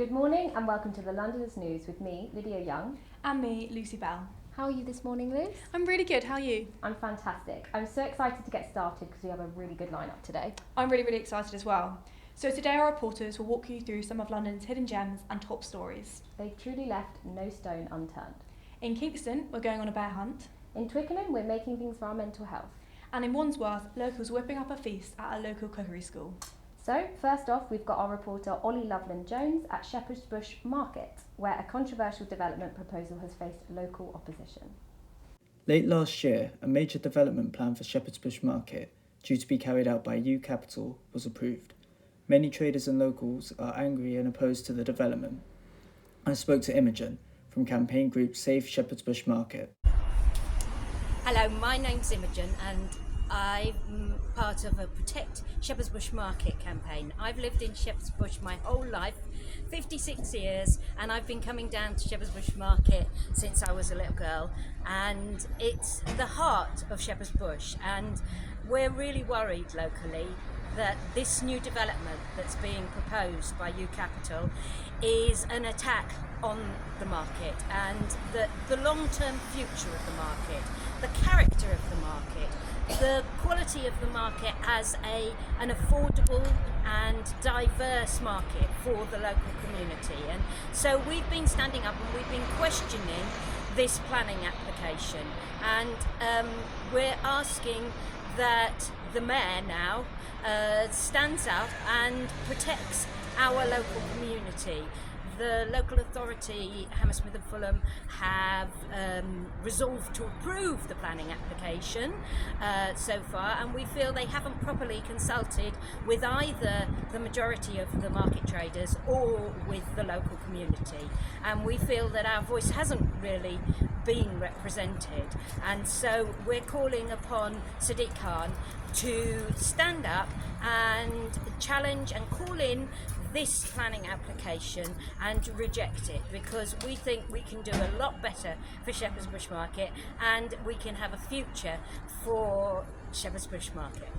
Good morning and welcome to the Londoners News with me, Lydia Young. And me, Lucy Bell. How are you this morning, Luce? I'm really good, how are you? I'm fantastic. I'm so excited to get started because we have a really good lineup today. I'm really excited as well. So today our reporters will walk you through some of London's hidden gems and top stories. They've truly left no stone unturned. In Kingston, we're going on a bear hunt. In Twickenham, we're making things for our mental health. And in Wandsworth, locals whipping up a feast at a local cookery school. So, first off, we've got our reporter Ollie Loveland-Jones at Shepherd's Bush Market, where a controversial development proposal has faced local opposition. Late last year, a major development plan for Shepherd's Bush Market, due to be carried out by U Capital, was approved. Many traders and locals are angry and opposed to the development. I spoke to Imogen from campaign group Save Shepherd's Bush Market. Hello, my name's Imogen and I'm part of a Protect Shepherd's Bush Market campaign. I've lived in Shepherd's Bush my whole life, 56 years, and I've been coming down to Shepherd's Bush Market since I was a little girl, and it's the heart of Shepherd's Bush, and we're really worried locally that this new development that's being proposed by U Capital is an attack on the market and the long-term future of the market, the character of the market, the quality of the market as an affordable and diverse market for the local community. And so we've been standing up and we've been questioning this planning application, and we're asking that the mayor now stands up and protects our local community. The local authority, Hammersmith and Fulham, have resolved to approve the planning application so far, and we feel they haven't properly consulted with either the majority of the market traders or with the local community, and we feel that our voice hasn't really been represented, and so we're calling upon Sadiq Khan to stand up and challenge and call in this planning application and reject it, because we think we can do a lot better for Shepherd's Bush Market and we can have a future for Shepherd's Bush Market.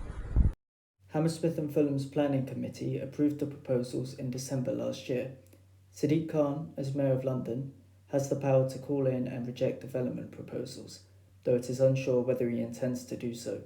Hammersmith and Fulham's planning committee approved the proposals in December last year. Sadiq Khan, as Mayor of London, has the power to call in and reject development proposals, though it is unsure whether he intends to do so.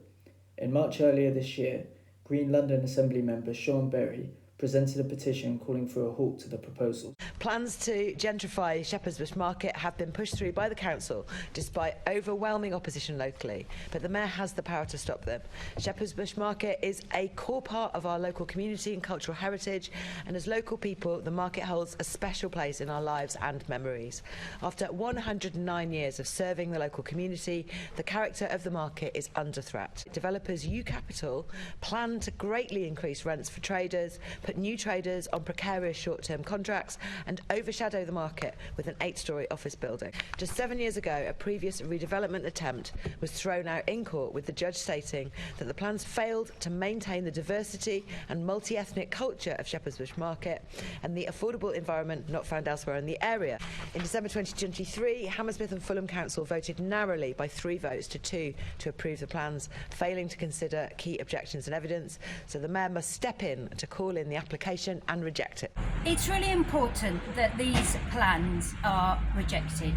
In March earlier this year, Green London Assembly member Sean Berry presented a petition calling for a halt to the proposals. Plans to gentrify Shepherd's Bush Market have been pushed through by the council despite overwhelming opposition locally, but the mayor has the power to stop them. Shepherd's Bush Market is a core part of our local community and cultural heritage, and as local people, the market holds a special place in our lives and memories. After 109 years of serving the local community, the character of the market is under threat. Developers U Capital plan to greatly increase rents for traders, put new traders on precarious short-term contracts and overshadow the market with an 8-storey office building. Just 7 years ago, a previous redevelopment attempt was thrown out in court, with the judge stating that the plans failed to maintain the diversity and multi-ethnic culture of Shepherd's Bush Market and the affordable environment not found elsewhere in the area. In December 2023, Hammersmith and Fulham Council voted narrowly by 3 votes to 2 to approve the plans, failing to consider key objections and evidence, so the mayor must step in to call in the application and reject it. It's really important that these plans are rejected.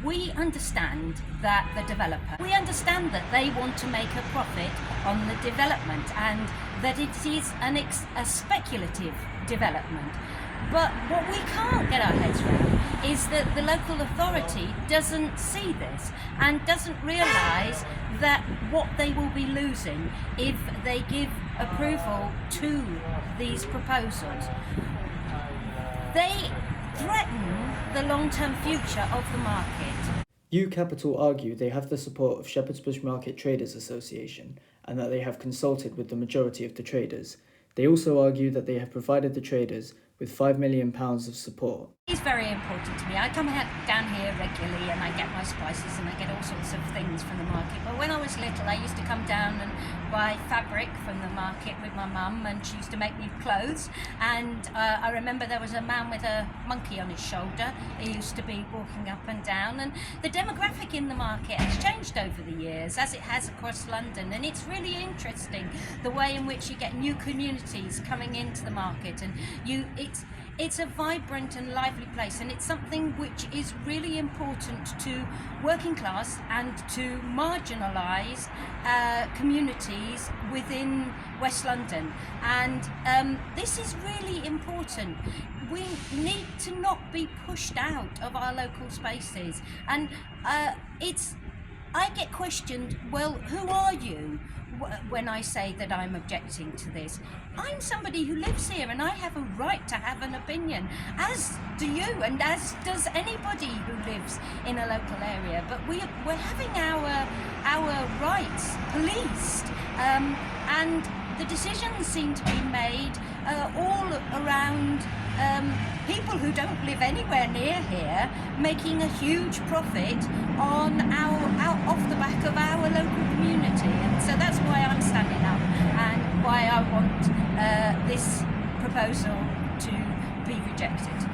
We understand that we understand that they want to make a profit on the development and that it is a speculative development. But what we can't get our heads around is that the local authority doesn't see this and doesn't realise that what they will be losing if they give approval to these proposals. They threaten the long-term future of the market. U Capital argue they have the support of Shepherd's Bush Market Traders Association and that they have consulted with the majority of the traders. They also argue that they have provided the traders with £5 million of support. It's very important to me. I come down here regularly and I get my spices and I get all sorts of things from the market. But when I was little, I used to come down and buy fabric from the market with my mum, and she used to make me clothes. And I remember there was a man with a monkey on his shoulder. He used to be walking up and down. And the demographic in the market has changed over the years, as it has across London. And it's really interesting the way in which you get new communities coming into the market, and it's a vibrant and lively place, and it's something which is really important to working class and to marginalised communities within West London. And this is really important. We need to not be pushed out of our local spaces. And I get questioned, well, who are you? When I say that I'm objecting to this. I'm somebody who lives here and I have a right to have an opinion, as do you and as does anybody who lives in a local area. But we're having our rights policed, and the decisions seem to be made all around people who don't live anywhere near here, making a huge profit on off the back of our local community. And so that's why I'm standing up and why I want this proposal to be rejected.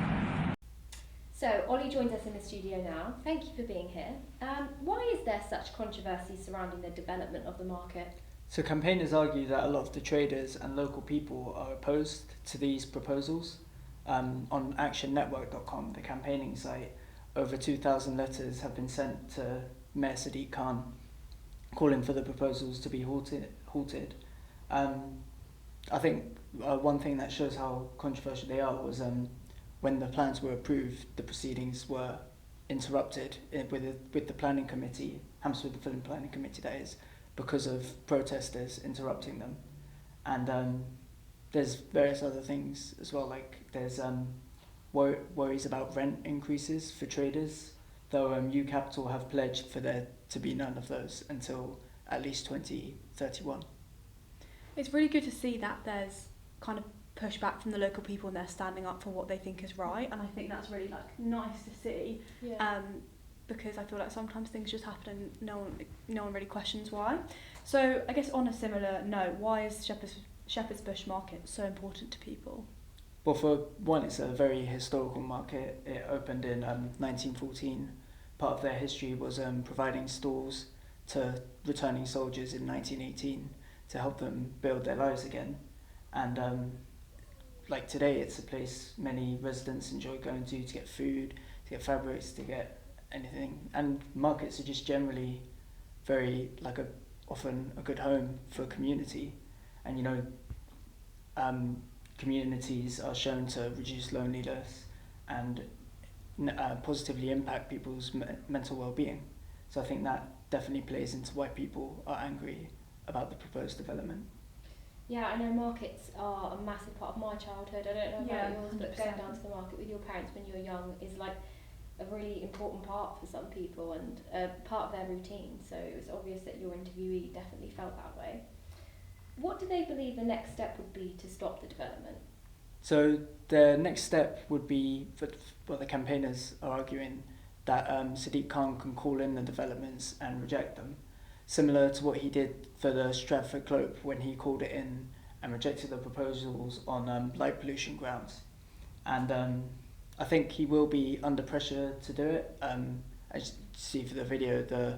So Ollie joins us in the studio now. Thank you for being here. Why is there such controversy surrounding the development of the market? So campaigners argue that a lot of the traders and local people are opposed to these proposals. On actionnetwork.com, the campaigning site, over 2,000 letters have been sent to Mayor Sadiq Khan calling for the proposals to be halted. I think one thing that shows how controversial they are was when the plans were approved, the proceedings were interrupted with the planning committee, Hammersmith Film Planning Committee that is, because of protesters interrupting them. And there's various other things as well, like there's worries about rent increases for traders, though U Capital have pledged for there to be none of those until at least 2031. It's really good to see that there's kind of pushback from the local people and they're standing up for what they think is right, and I think that's really nice to see. Yeah. Because I feel like sometimes things just happen and no one really questions why. So I guess on a similar note, why is Shepherd's Bush Market so important to people? Well, for one, it's a very historical market. It opened in 1914. Part of their history was providing stalls to returning soldiers in 1918 to help them build their lives again. And like today, it's a place many residents enjoy going to get food, to get fabrics, to get anything. And markets are just generally very often a good home for a community. And communities are shown to reduce loneliness and positively impact people's mental well-being. So I think that definitely plays into why people are angry about the proposed development. Yeah, I know markets are a massive part of my childhood. I don't know about yours, but 100%. going down to the market with your parents when you were young is like a really important part for some people and part of their routine. So it was obvious that your interviewee definitely felt that way. What do they believe the next step would be to stop the development? So the next step would be, the campaigners are arguing that Sadiq Khan can call in the developments and reject them, similar to what he did for the Stratford Clope when he called it in and rejected the proposals on light pollution grounds. And I think he will be under pressure to do it. As you see for the video, the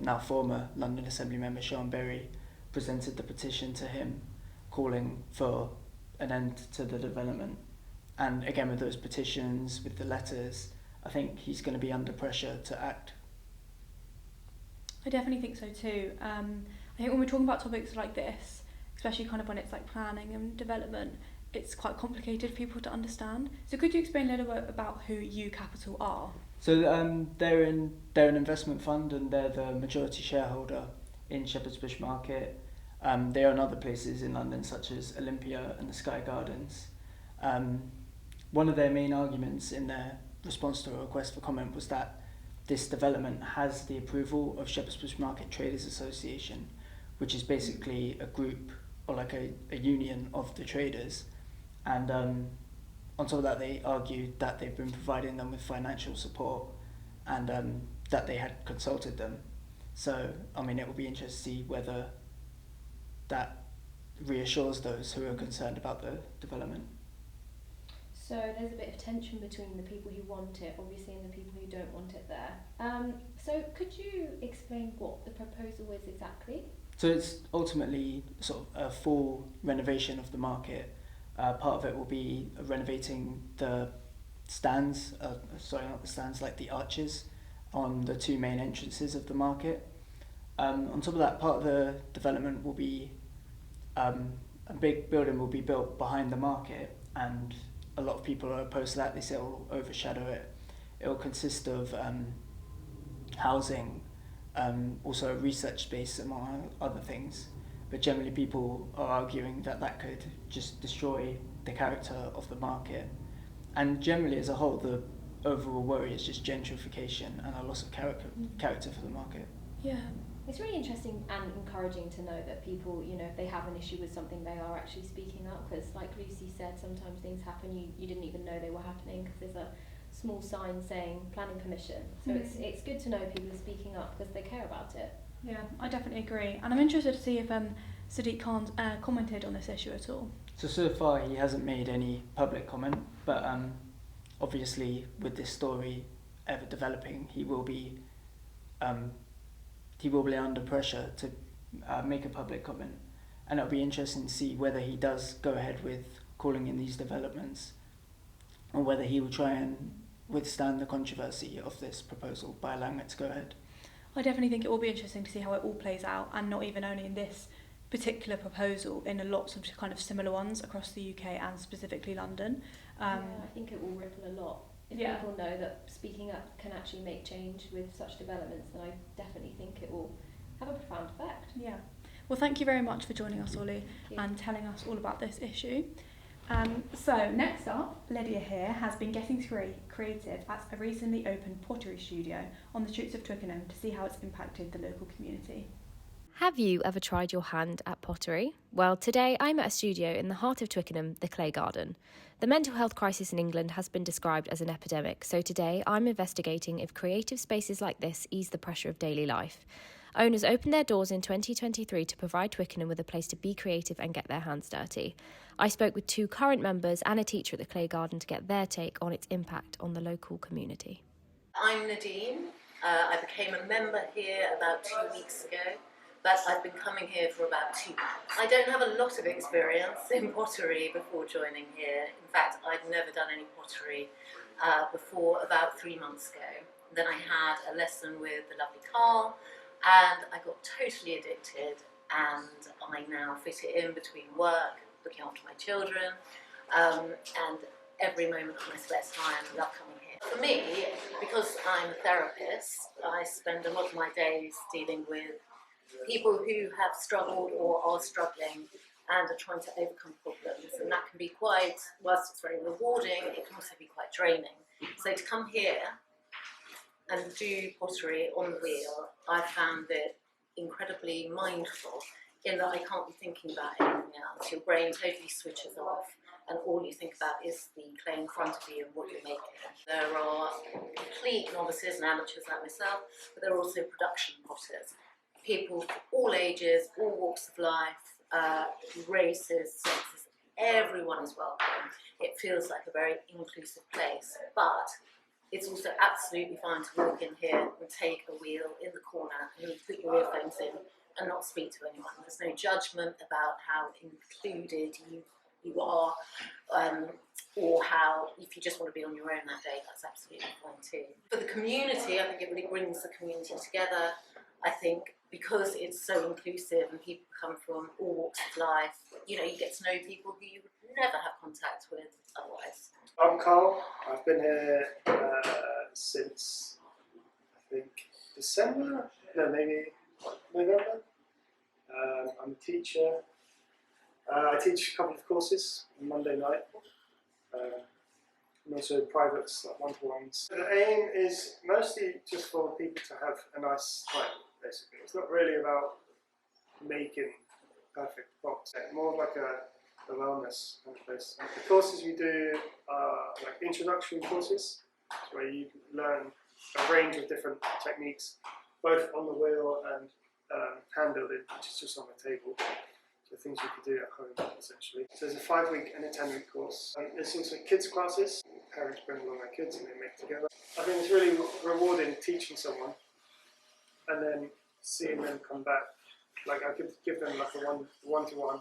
now former London Assembly member Sean Berry presented the petition to him calling for an end to the development. And again, with those petitions, with the letters, I think he's going to be under pressure to act. I definitely think so too. I think when we're talking about topics like this, especially kind of when it's like planning and development, it's quite complicated for people to understand. So could you explain a little bit about who U Capital are? So they're an investment fund and they're the majority shareholder in Shepherd's Bush Market. They own other places in London such as Olympia and the Sky Gardens. One of their main arguments in their response to a request for comment was that this development has the approval of Shepherd's Bush Market Traders Association, which is basically a group or like a union of the traders. And on top of that, they argued that they've been providing them with financial support and that they had consulted them. So, I mean, it will be interesting to see whether that reassures those who are concerned about the development. So there's a bit of tension between the people who want it, obviously, and the people who don't want it there. So could you explain what the proposal is exactly? So it's ultimately sort of a full renovation of the market Part of it will be renovating the stands, not the stands, like the arches on the two main entrances of the market. On top of that, part of the development will be a big building will be built behind the market, and a lot of people are opposed to that. They say it will overshadow it. It will consist of housing, also a research space, among other things. But generally people are arguing that that could just destroy the character of the market. And generally as a whole, the overall worry is just gentrification and a loss of character for the market. Yeah. It's really interesting and encouraging to know that people, you know, if they have an issue with something, they are actually speaking up, because like Lucy said, sometimes things happen you didn't even know they were happening because there's a small sign saying planning permission. So it's good to know people are speaking up because they care about it. Yeah, I definitely agree. And I'm interested to see if Sadiq Khan's commented on this issue at all. So far he hasn't made any public comment, but obviously with this story ever developing, he will be under pressure to make a public comment, and it'll be interesting to see whether he does go ahead with calling in these developments, or whether he will try and withstand the controversy of this proposal by allowing it to go ahead. I definitely think it will be interesting to see how it all plays out, and not even only in this particular proposal, in a lots of kind of similar ones across the UK and specifically London. I think it will ripple a lot. If people know that speaking up can actually make change with such developments, then I definitely think it will have a profound effect. Yeah. Well, thank you very much for joining us, Ollie, and telling us all about this issue. So next up, Lydia here has been getting creative at a recently opened pottery studio on the streets of Twickenham to see how it's impacted the local community. Have you ever tried your hand at pottery? Well, today I'm at a studio in the heart of Twickenham, the Clay Garden. The mental health crisis in England has been described as an epidemic, so today I'm investigating if creative spaces like this ease the pressure of daily life. Owners opened their doors in 2023 to provide Twickenham with a place to be creative and get their hands dirty. I spoke with 2 current members and a teacher at the Clay Garden to get their take on its impact on the local community. I'm Nadine. I became a member here about 2 weeks ago, but I've been coming here for about 2 months. I don't have a lot of experience in pottery before joining here. In fact, I'd never done any pottery before about 3 months ago. Then I had a lesson with the lovely Carl, and I got totally addicted, and I now fit it in between work, looking after my children, and every moment of my spare time. I love coming here. For me, because I'm a therapist, I spend a lot of my days dealing with people who have struggled or are struggling and are trying to overcome problems, and that can be quite, whilst it's very rewarding, it can also be quite draining. So to come here and do pottery on the wheel, I found it incredibly mindful, in that I can't be thinking about anything else. Your brain totally switches off, and all you think about is the clay in front of you and what you're making. There are complete novices and amateurs like myself, but there are also production potters. People of all ages, all walks of life, races, sexes, everyone is welcome. It feels like a very inclusive place, but it's also absolutely fine to walk in here and take a wheel in the corner and you put your earphones in and not speak to anyone. There's no judgment about how included you are, or how, if you just want to be on your own that day, that's absolutely fine too. For the community, I think it really brings the community together. I think because it's so inclusive and people come from all walks of life, you know, you get to know people who you would never have contact with otherwise. I'm Carl. I've been here since, I think, December? No, maybe November. I'm a teacher. I teach a couple of courses on Monday night. And also privates, like one-to-ones. The aim is mostly just for people to have a nice time, basically. It's not really about making perfect pots. More like a wellness kind of place. The courses we do are like introductory courses, where you learn a range of different techniques, both on the wheel and hand building, which is just on the table. So things you could do at home, essentially. So there's a 5-week and a 10-week course. There's also kids classes. Parents bring along their kids and they make together. I think it's really rewarding teaching someone and then seeing them come back. Like I could give them like a one-to-one,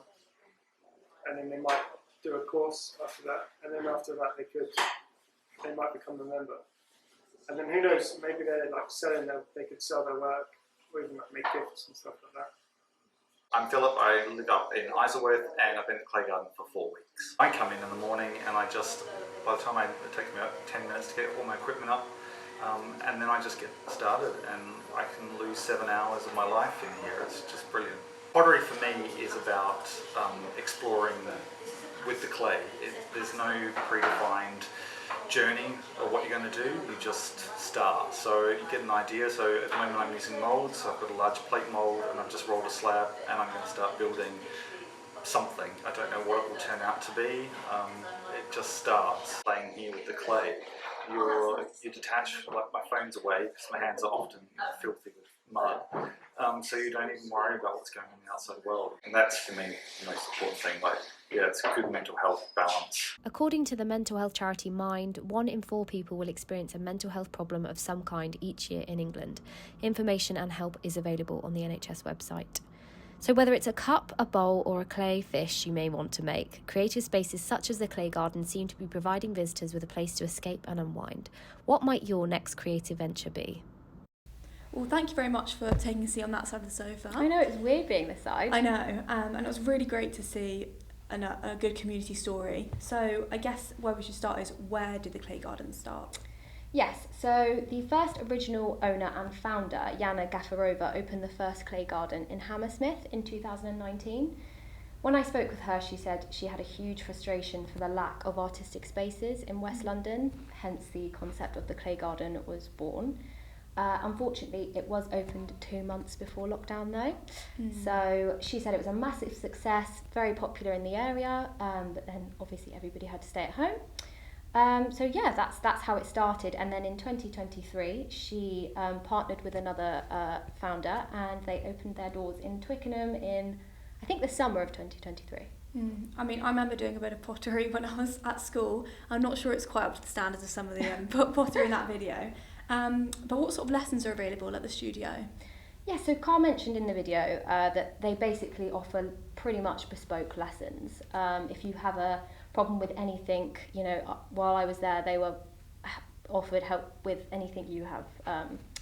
and then they might do a course after that, and then after that they might become a member. And then who knows, maybe they're like they could sell their work, or even like make gifts and stuff like that. I'm Philip, I live up in Isleworth and I've been at Clay Garden for 4 weeks. I come in the morning and by the time it takes me about 10 minutes to get all my equipment up, and then I just get started and I can lose 7 hours of my life in here. It's just brilliant. Pottery for me is about exploring with the clay. There's no predefined journey of what you're going to do, you just start. So you get an idea. So at the moment I'm using moulds, so I've got a large plate mould and I've just rolled a slab and I'm going to start building something. I don't know what it will turn out to be. It just starts playing here with the clay. You're detached, like my phone's away because my hands are often filthy with mud. So you don't even worry about what's going on in the outside world. And that's for me the most important thing. It's a good mental health balance. According to the mental health charity Mind, 1 in 4 people will experience a mental health problem of some kind each year in England. Information and help is available on the NHS website. So whether it's a cup, a bowl or a clay fish you may want to make, creative spaces such as the Clay Garden seem to be providing visitors with a place to escape and unwind. What might your next creative venture be? Well, thank you very much for taking a seat on that side of the sofa. I know, it's weird being this side. I know, and it was really great to see a good community story. So I guess where we should start is, where did the Clay Garden start? Yes, so the first original owner and founder, Yana Gafarova, opened the first Clay Garden in Hammersmith in 2019. When I spoke with her, she said she had a huge frustration for the lack of artistic spaces in West London, hence the concept of the Clay Garden was born. Unfortunately, it was opened 2 months before lockdown though. So she said it was a massive success, very popular in the area, but then obviously everybody had to stay at home. So yeah, that's how it started. And then in 2023, she partnered with another founder and they opened their doors in Twickenham in, I think, the summer of 2023. I mean, I remember doing a bit of pottery when I was at school. I'm not sure it's quite up to the standards of some of the pottery in that video. But what sort of lessons are available at the studio? Yeah, so Carl mentioned in the video that they basically offer pretty much bespoke lessons. If you have a problem with anything, while I was there, they were offered help with anything you have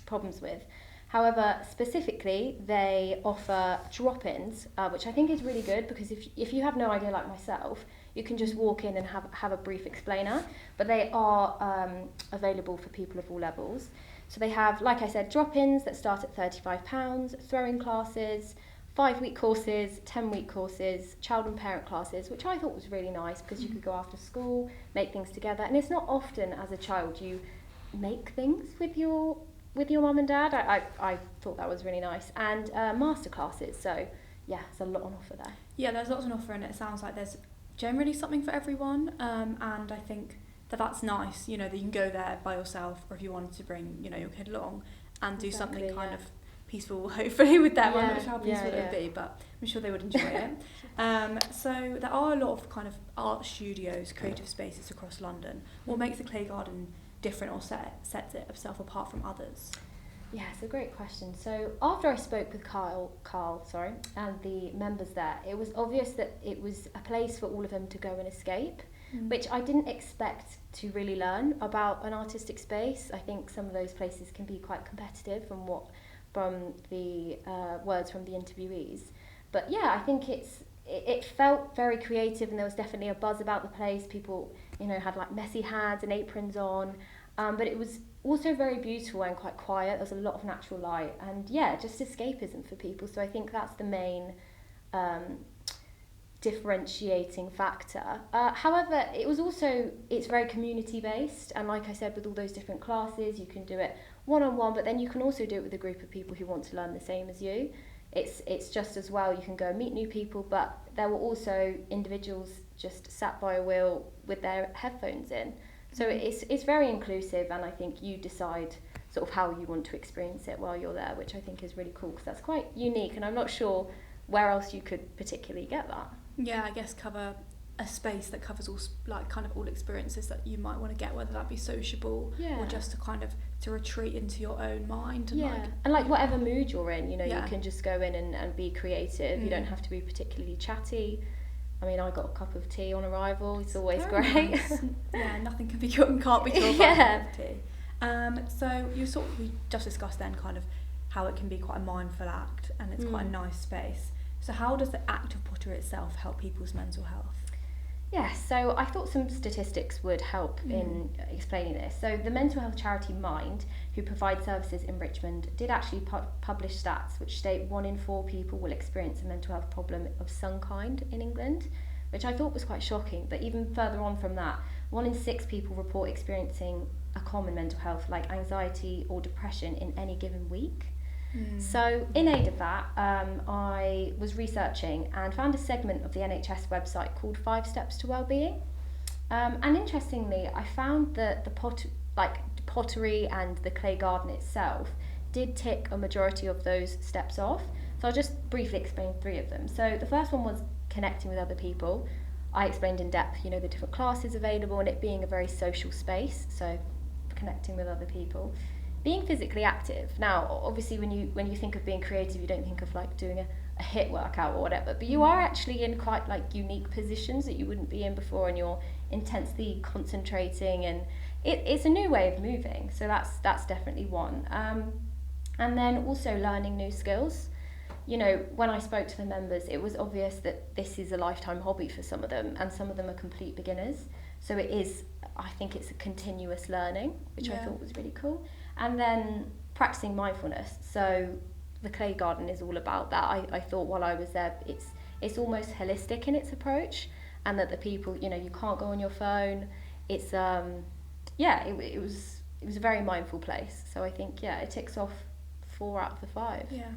problems with. However, specifically, they offer drop-ins, which I think is really good because if you have no idea like myself, you can just walk in and have a brief explainer, but they are available for people of all levels. So they have, like I said, drop-ins that start at £35, throwing classes, 5-week courses, 10-week courses, child and parent classes, which I thought was really nice because you could go after school, make things together. And it's not often as a child you make things with your mum and dad. I thought that was really nice. And master classes, so yeah, there's a lot on offer there. Yeah, there's lots on offer and it sounds like there's generally something for everyone, and I think that's nice, that you can go there by yourself, or if you wanted to bring your kid along and do something kind of peaceful, hopefully, with them. I'm not sure how peaceful it would be, but I'm sure they would enjoy it. So there are a lot of kind of art studios, creative spaces across London. What makes the Clay Garden different or sets itself apart from others? Yeah, it's a great question. So after I spoke with Carl, and the members there, it was obvious that it was a place for all of them to go and escape, which I didn't expect to really learn about an artistic space. I think some of those places can be quite competitive from the words from the interviewees. But yeah, I think it felt very creative, and there was definitely a buzz about the place. People, had like messy hands and aprons on, but it was also very beautiful and quite quiet. There was a lot of natural light and just escapism for people. So I think that's the main differentiating factor. However, it's very community based, and like I said, with all those different classes, you can do it one-on-one, but then you can also do it with a group of people who want to learn the same as you. It's just as well, you can go and meet new people, but there were also individuals just sat by a wheel with their headphones in. So it's very inclusive, and I think you decide sort of how you want to experience it while you're there, which I think is really cool because that's quite unique, and I'm not sure where else you could particularly get that. Yeah, I guess cover a space that covers all all experiences that you might want to get, whether that be sociable or just to retreat into your own mind. And whatever mood you're in, you can just go in and be creative. You don't have to be particularly chatty. I mean, I got a cup of tea on arrival. It's always Very great. nice. Yeah, nothing can be can't be killed by a cup of tea. So we just discussed then kind of how it can be quite a mindful act and it's quite a nice space. So how does the act of pottery itself help people's mental health? Yeah, so I thought some statistics would help in explaining this. So the mental health charity Mind, who provides services in Richmond, did actually publish stats which state 1 in 4 people will experience a mental health problem of some kind in England, which I thought was quite shocking. But even further on from that, 1 in 6 people report experiencing a common mental health like anxiety or depression in any given week. So in aid of that, I was researching and found a segment of the NHS website called 5 Steps to Wellbeing. And interestingly, I found that the pottery and the clay garden itself did tick a majority of those steps off. So I'll just briefly explain 3 of them. So the first one was connecting with other people. I explained in depth, the different classes available and it being a very social space, so connecting with other people. Being physically active. Now, obviously, when you think of being creative, you don't think of like doing a HIIT workout or whatever, but you are actually in quite like unique positions that you wouldn't be in before, and you're intensely concentrating, and it's a new way of moving. So that's definitely one. And then also learning new skills. When I spoke to the members, it was obvious that this is a lifetime hobby for some of them, and some of them are complete beginners. So I think it's a continuous learning, which I thought was really cool. And then practicing mindfulness. So the clay garden is all about that. I thought while I was there, it's almost holistic in its approach, and that the people, you can't go on your phone. It's it was a very mindful place. So I think it ticks off 4 out of the 5. Yeah.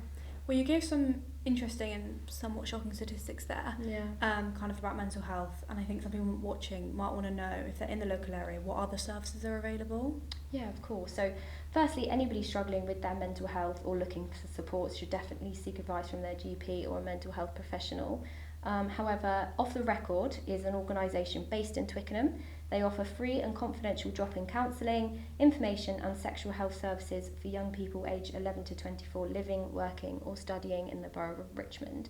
Well, you gave some interesting and somewhat shocking statistics there, kind of about mental health, and I think some people watching might want to know, if they're in the local area, what other services are available? Yeah, of course. So firstly, anybody struggling with their mental health or looking for support should definitely seek advice from their GP or a mental health professional. However, Off the Record is an organisation based in Twickenham. They offer free and confidential drop-in counselling, information and sexual health services for young people aged 11 to 24 living, working or studying in the borough of Richmond.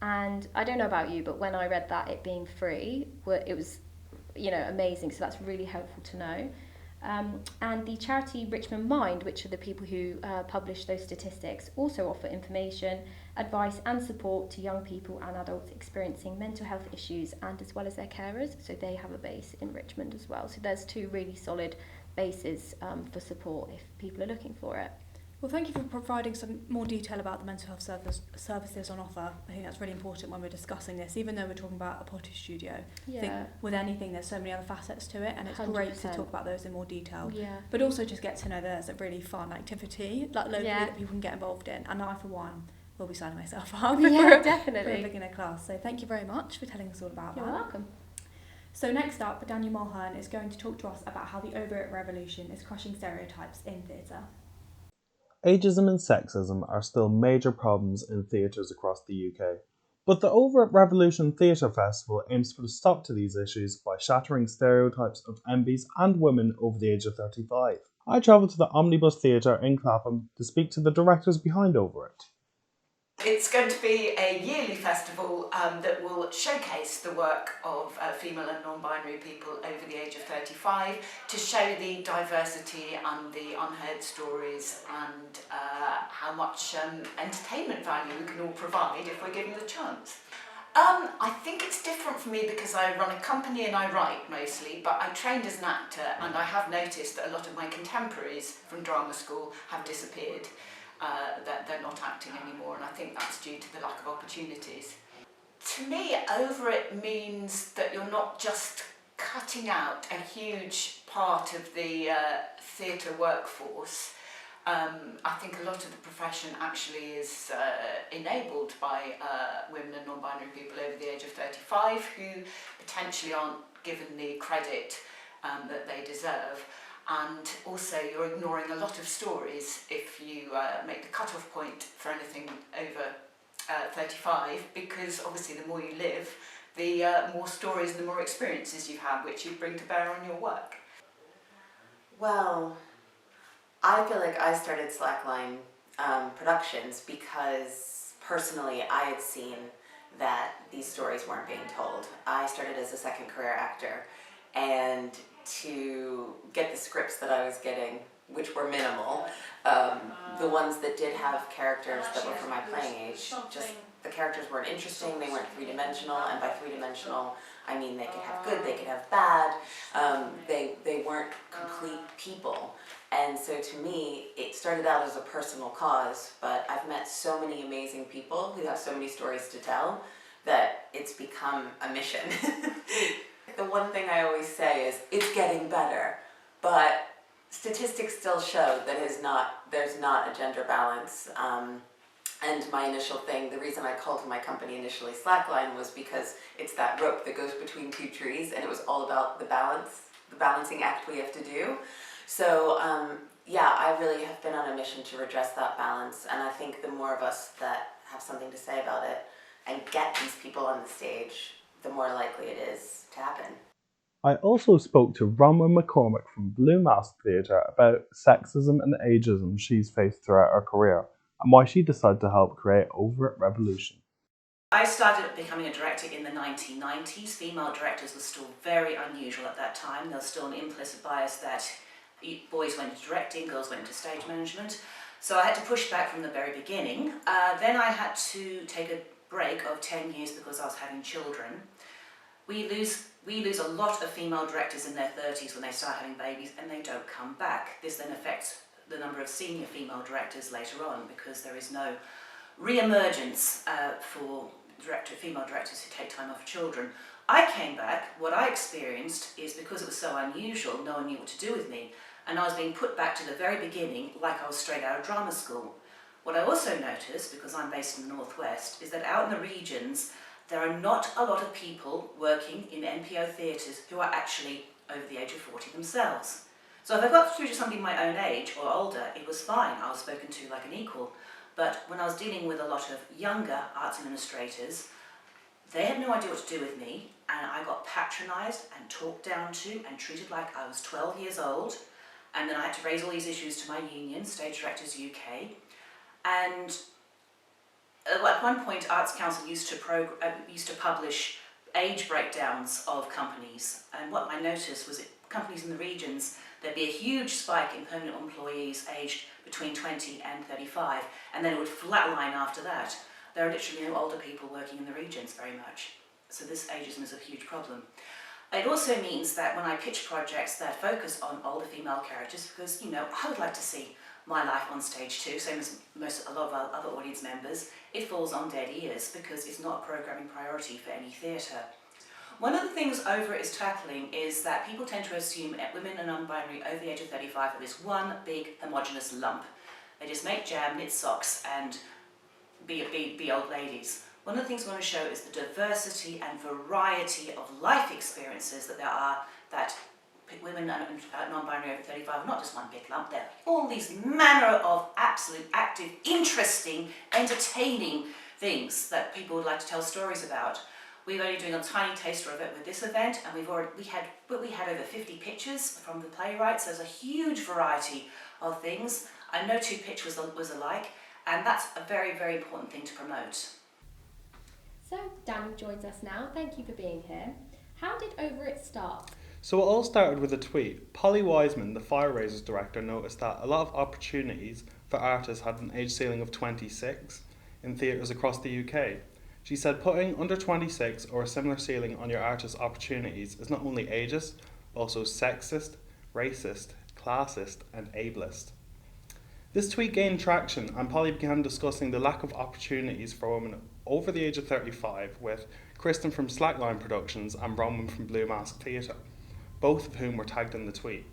And I don't know about you, but when I read that it being free, it was amazing. So that's really helpful to know. And the charity Richmond Mind, which are the people who publish those statistics, also offer information, advice and support to young people and adults experiencing mental health issues, and as well as their carers. So they have a base in Richmond as well. So there's 2 really solid bases for support if people are looking for it. Well, thank you for providing some more detail about the mental health services on offer. I think that's really important when we're discussing this, even though we're talking about a pottery studio. I think with anything, there's so many other facets to it, and it's 100%. Great to talk about those in more detail. Yeah. But also just get to know there's a really fun activity like locally that people can get involved in. And I, for one, will be signing myself up for a beginner class. So thank you very much for telling us all about that. You're welcome. So next up, Daniel Mulhern is going to talk to us about how the overt revolution is crushing stereotypes in theatre. Ageism and sexism are still major problems in theatres across the UK, but the Overt Revolution Theatre Festival aims to put a stop to these issues by shattering stereotypes of MBs and women over the age of 35. I travelled to the Omnibus Theatre in Clapham to speak to the directors behind Over It. It's going to be a yearly festival that will showcase the work of female and non-binary people over the age of 35 to show the diversity and the unheard stories and how much entertainment value we can all provide if we're given the chance. I think it's different for me because I run a company and I write mostly, but I trained as an actor and I have noticed that a lot of my contemporaries from drama school have disappeared. That they're not acting anymore, and I think that's due to the lack of opportunities. To me, Over It means that you're not just cutting out a huge part of the theatre workforce. I think a lot of the profession actually is enabled by women and non-binary people over the age of 35 who potentially aren't given the credit that they deserve. And also you're ignoring a lot of stories if you make the cut-off point for anything over 35, because obviously the more you live, the more stories and the more experiences you have, which you bring to bear on your work. Well, I feel like I started Slackline Productions because personally I had seen that these stories weren't being told. I started as a second career actor, and to get the scripts that I was getting, which were minimal, the ones that did have characters that were for my playing age, just the characters weren't interesting, they weren't three-dimensional, and by three-dimensional, I mean they could have good, they could have bad, they weren't complete people. And so to me, it started out as a personal cause, but I've met so many amazing people who have so many stories to tell that it's become a mission. The one thing I always say is, it's getting better, but statistics still show that there's not a gender balance. And my initial thing, the reason I called my company initially Slackline, was because it's that rope that goes between two trees, and it was all about the balancing act we have to do. So yeah, I really have been on a mission to redress that balance, and I think the more of us that have something to say about it and get these people on the stage, the more likely it is to happen. I also spoke to Bronwyn McCormick from Blue Mask Theatre about sexism and ageism she's faced throughout her career, and why she decided to help create Over It Revolution. I started becoming a director in the 1990s. Female directors were still very unusual at that time. There was still an implicit bias that boys went into directing, girls went into stage management. So I had to push back from the very beginning. Then I had to take a break of 10 years because I was having children. We lose a lot of female directors in their 30s when they start having babies, and they don't come back. This then affects the number of senior female directors later on, because there is no re-emergence for female directors who take time off children. I came back. What I experienced is, because it was so unusual, no one knew what to do with me, and I was being put back to the very beginning like I was straight out of drama school. What I also noticed, because I'm based in the Northwest, is that out in the regions there are not a lot of people working in NPO theatres who are actually over the age of 40 themselves. So if I got through to somebody my own age or older, it was fine. I was spoken to like an equal. But when I was dealing with a lot of younger arts administrators, they had no idea what to do with me, and I got patronised and talked down to and treated like I was 12 years old. And then I had to raise all these issues to my union, Stage Directors UK. And at one point, Arts Council used to publish age breakdowns of companies, and what I noticed was that companies in the regions, there'd be a huge spike in permanent employees aged between 20 and 35, and then it would flatline after that. There are literally no older people working in the regions very much, so this ageism is a huge problem. It also means that when I pitch projects that focus on older female characters, because, you know, I would like to see my life on stage too, same as a lot of our other audience members, it falls on dead ears because it's not a programming priority for any theatre. One of the things Over It is tackling is that people tend to assume that women and non-binary over the age of 35 are this one big homogenous lump. They just make jam, knit socks and be old ladies. One of the things we want to show is the diversity and variety of life experiences that there are, that women and non-binary over 35 are not just one big lump. They're all these manner of absolute, active, interesting, entertaining things that people would like to tell stories about. We're only doing a tiny taster of it with this event, and we had over 50 pictures from the playwrights. There's a huge variety of things. I know no pitch was alike, and that's a very, very important thing to promote. So Dan joins us now. Thank you for being here. How did Over It start? So it all started with a tweet. Polly Wiseman, the Fire Raisers director, noticed that a lot of opportunities for artists had an age ceiling of 26 in theatres across the UK. She said putting under 26 or a similar ceiling on your artist opportunities is not only ageist, but also sexist, racist, classist and ableist. This tweet gained traction, and Polly began discussing the lack of opportunities for women over the age of 35 with Kristen from Slackline Productions and Bronwyn from Blue Mask Theatre, both of whom were tagged in the tweet.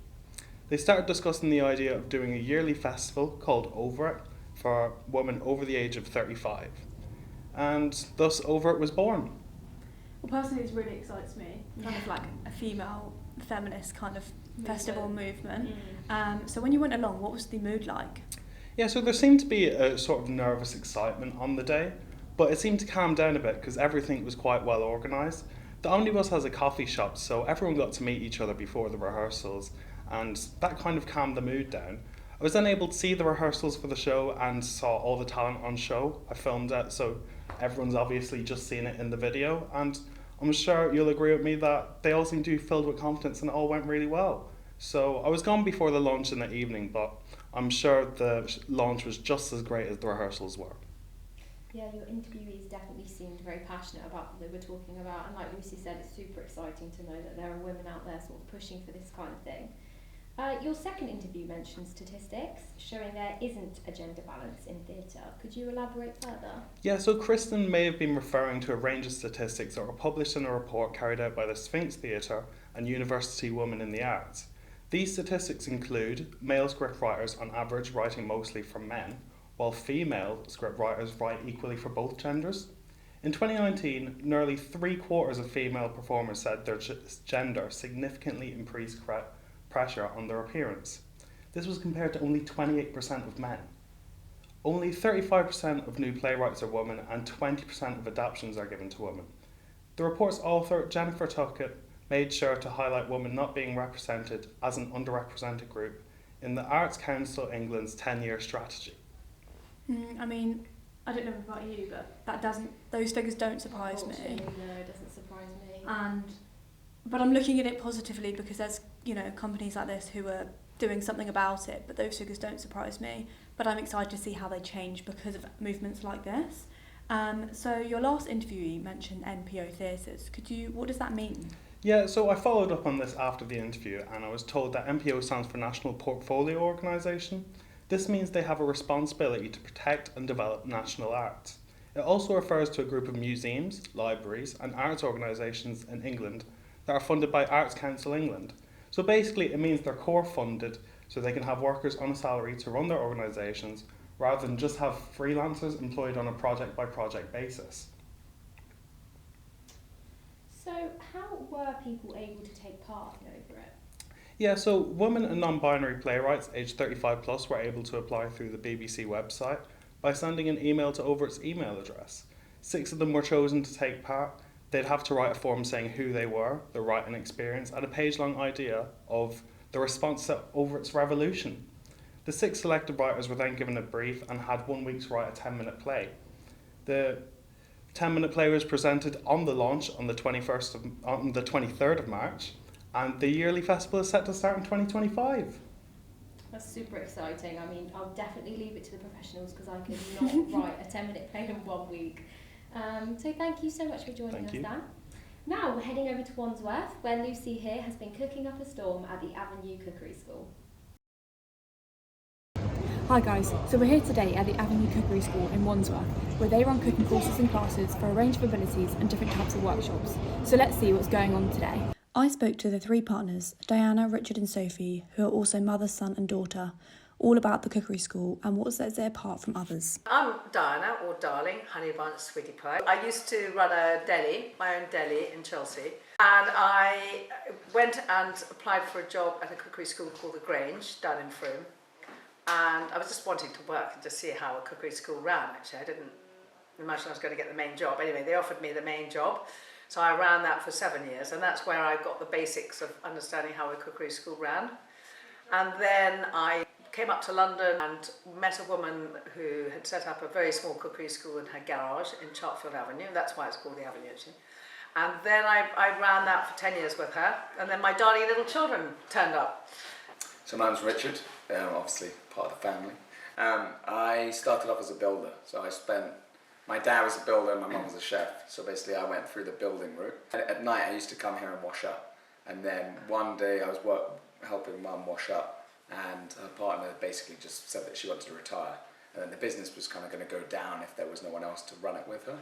They started discussing the idea of doing a yearly festival called Over It for women over the age of 35. And thus Over It was born. Well, personally, this really excites me. Kind of like a female feminist kind of festival movement. So when you went along, what was the mood like? Yeah, so there seemed to be a sort of nervous excitement on the day, but it seemed to calm down a bit because everything was quite well organised. The Omnibus has a coffee shop, so everyone got to meet each other before the rehearsals, and that kind of calmed the mood down. I was then able to see the rehearsals for the show and saw all the talent on show. I filmed it, so Everyone's obviously just seen it in the video, and I'm sure you'll agree with me that they all seem to be filled with confidence and it all went really well. So I was gone before the launch in the evening, but I'm sure the launch was just as great as the rehearsals were. Yeah, your interviewees definitely seemed very passionate about what they were talking about, and like Lucy said, it's super exciting to know that there are women out there sort of pushing for this kind of thing. Your second interview mentioned statistics showing there isn't a gender balance in theatre. Could you elaborate further? Yeah, so Kristen may have been referring to a range of statistics that were published in a report carried out by the Sphinx Theatre and University Women in the Arts. These statistics include male scriptwriters on average writing mostly for men, while female scriptwriters write equally for both genders. In 2019, nearly 3/4 of female performers said their gender significantly increased pressure on their appearance. This was compared to only 28% of men. Only 35% of new playwrights are women, and 20% of adaptations are given to women. The report's author, Jennifer Tuckett, made sure to highlight women not being represented as an underrepresented group in the Arts Council England's 10-year strategy. I mean, I don't know about you, but those figures don't surprise me. No, it doesn't surprise me. But I'm looking at it positively because there's, companies like this who are doing something about it, but those figures don't surprise me. But I'm excited to see how they change because of movements like this. So your last interviewee mentioned NPO theatres. What does that mean? Yeah, so I followed up on this after the interview, and I was told that NPO stands for National Portfolio Organisation. This means they have a responsibility to protect and develop national arts. It also refers to a group of museums, libraries and arts organisations in England that are funded by Arts Council England. So basically it means they're core funded so they can have workers on a salary to run their organisations rather than just have freelancers employed on a project by project basis. So how were people able to take part over it? Yeah, so women and non-binary playwrights aged 35 plus were able to apply through the BBC website by sending an email to Overt's email address. 6 of them were chosen to take part. They'd have to write a form saying who they were, their writing experience, and a page-long idea of the response to Overt's revolution. The 6 selected writers were then given a brief and had 1 week to write a 10-minute play. The 10-minute play was presented on the launch on the 23rd of March, and the yearly festival is set to start in 2025. That's super exciting. I mean, I'll definitely leave it to the professionals because I could not write a 10-minute play in 1 week. So thank you so much for joining us, Dan. Now we're heading over to Wandsworth, where Lucy here has been cooking up a storm at the Avenue Cookery School. Hi guys, so we're here today at the Avenue Cookery School in Wandsworth, where they run cooking courses and classes for a range of abilities and different types of workshops. So let's see what's going on today. I spoke to the 3 partners, Diana, Richard and Sophie, who are also mother, son and daughter, all about the cookery school and what sets it apart from others. I'm Diana, or Darling, honey bun sweetie pie. I used to run a deli, my own deli in Chelsea, and I went and applied for a job at a cookery school called The Grange down in Frome, and I was just wanting to work and just see how a cookery school ran. Actually, I didn't imagine I was going to get the main job. Anyway, they offered me the main job. So I ran that for 7 years, and that's where I got the basics of understanding how a cookery school ran. And then I came up to London and met a woman who had set up a very small cookery school in her garage in Chartfield Avenue. That's why it's called the Avenue, actually. And then I ran that for 10 years with her, and then my darling little children turned up. So my name's Richard, obviously part of the family. I started off as a builder, so my dad was a builder and my mum was a chef, so basically I went through the building route. At night I used to come here and wash up, and then one day I was helping mum wash up, and her partner basically just said that she wanted to retire, and then the business was kind of going to go down if there was no one else to run it with her.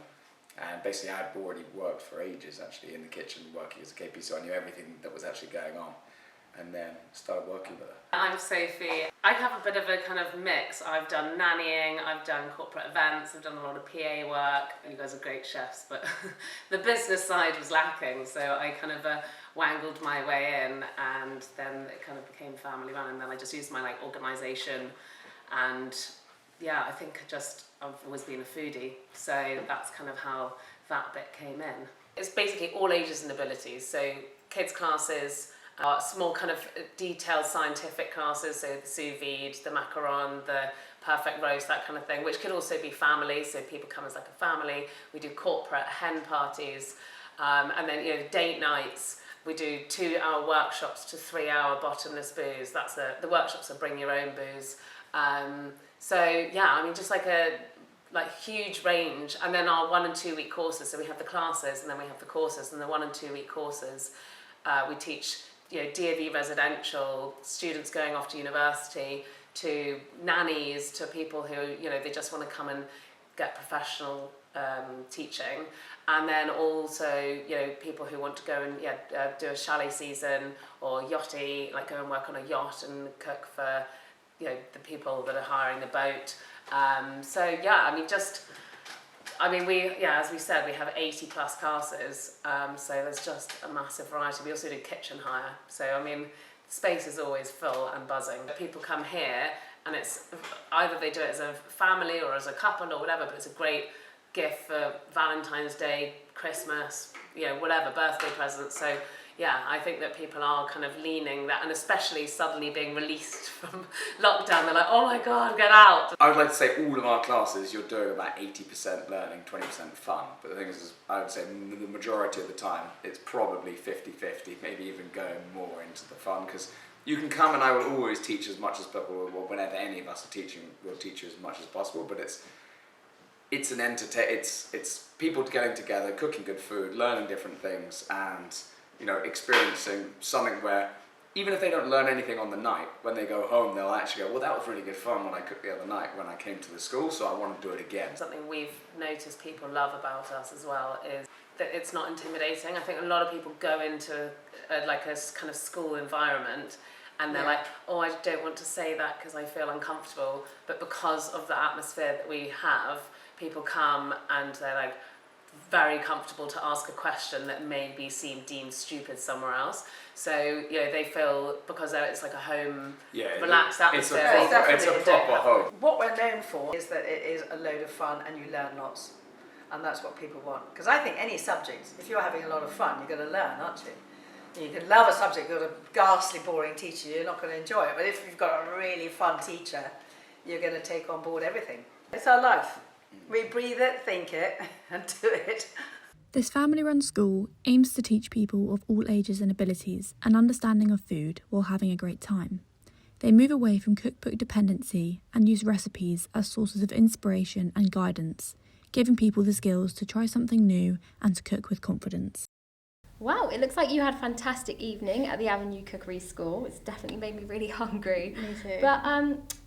And basically I'd already worked for ages actually in the kitchen working as a KP, so I knew everything that was actually going on, and then started working with her. I'm Sophie. I have a bit of a kind of mix. I've done nannying, I've done corporate events, I've done a lot of PA work. You guys are great chefs, but the business side was lacking, so I kind of wangled my way in, and then it kind of became family run, and then I just used my organisation, and yeah, I think I've always been a foodie, so that's kind of how that bit came in. It's basically all ages and abilities, so kids classes, Small kind of detailed scientific classes, so the sous vide, the macaron, the perfect roast, that kind of thing, which could also be family, so people come as like a family. We do corporate hen parties, and then date nights. We do 2-hour workshops to 3-hour bottomless booze. That's the workshops are bring your own booze. Just like a huge range. And then our 1 and 2 week courses. So we have the classes and then we have the courses. And the 1 and 2 week courses, we teach DAV residential, students going off to university, to nannies, to people who they just want to come and get professional teaching. And then also, people who want to go and do a chalet season or yachty, like go and work on a yacht and cook for, the people that are hiring the boat. As we said, we have 80 plus classes. So there's just a massive variety. We also do kitchen hire. So, the space is always full and buzzing. People come here and it's either they do it as a family or as a couple or whatever, but it's a great gift for Valentine's Day, Christmas, whatever, birthday presents. So I think that people are kind of leaning that, and especially suddenly being released from lockdown, they're like, oh my God, get out. I would like to say all of our classes, you're doing about 80% learning, 20% fun. But the thing is, I would say the majority of the time, it's probably 50-50, maybe even going more into the fun, because you can come and I will always teach as much as possible, or whenever any of us are teaching, we'll teach you as much as possible, but it's people getting together, cooking good food, learning different things, and experiencing something where even if they don't learn anything on the night, when they go home they'll actually go, well, that was really good fun when I cooked the other night when I came to the school, so I want to do it again. Something we've noticed people love about us as well is that it's not intimidating. I think a lot of people go into a kind of school environment and they're like, oh, I don't want to say that because I feel uncomfortable, but because of the atmosphere that we have, people come and they're like very comfortable to ask a question that may be deemed stupid somewhere else. So they feel, because it's like a home, relaxed atmosphere. It's a proper home. What we're known for is that it is a load of fun and you learn lots, and that's what people want. Because I think any subject, if you're having a lot of fun, you're going to learn, aren't you? You can love a subject, you've got a ghastly boring teacher, you're not going to enjoy it. But if you've got a really fun teacher, you're going to take on board everything. It's our life. We breathe it, think it, and do it. This family-run school aims to teach people of all ages and abilities an understanding of food while having a great time. They move away from cookbook dependency and use recipes as sources of inspiration and guidance, giving people the skills to try something new and to cook with confidence. Wow, it looks like you had a fantastic evening at the Avenue Cookery School. It's definitely made me really hungry. Me too. But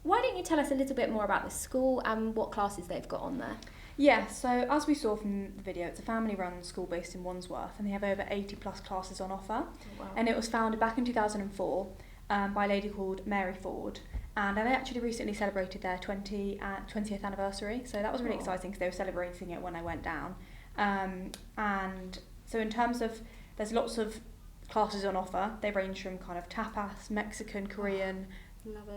why don't you tell us a little bit more about the school and what classes they've got on there? Yeah, so as we saw from the video, it's a family-run school based in Wandsworth, and they have over 80 plus classes on offer. Oh, wow. And it was founded back in 2004 by a lady called Mary Ford. And they actually recently celebrated their 20th anniversary, so that was really exciting because they were celebrating it when I went down. And so in terms of, there's lots of classes on offer. They range from kind of tapas, Mexican, Korean,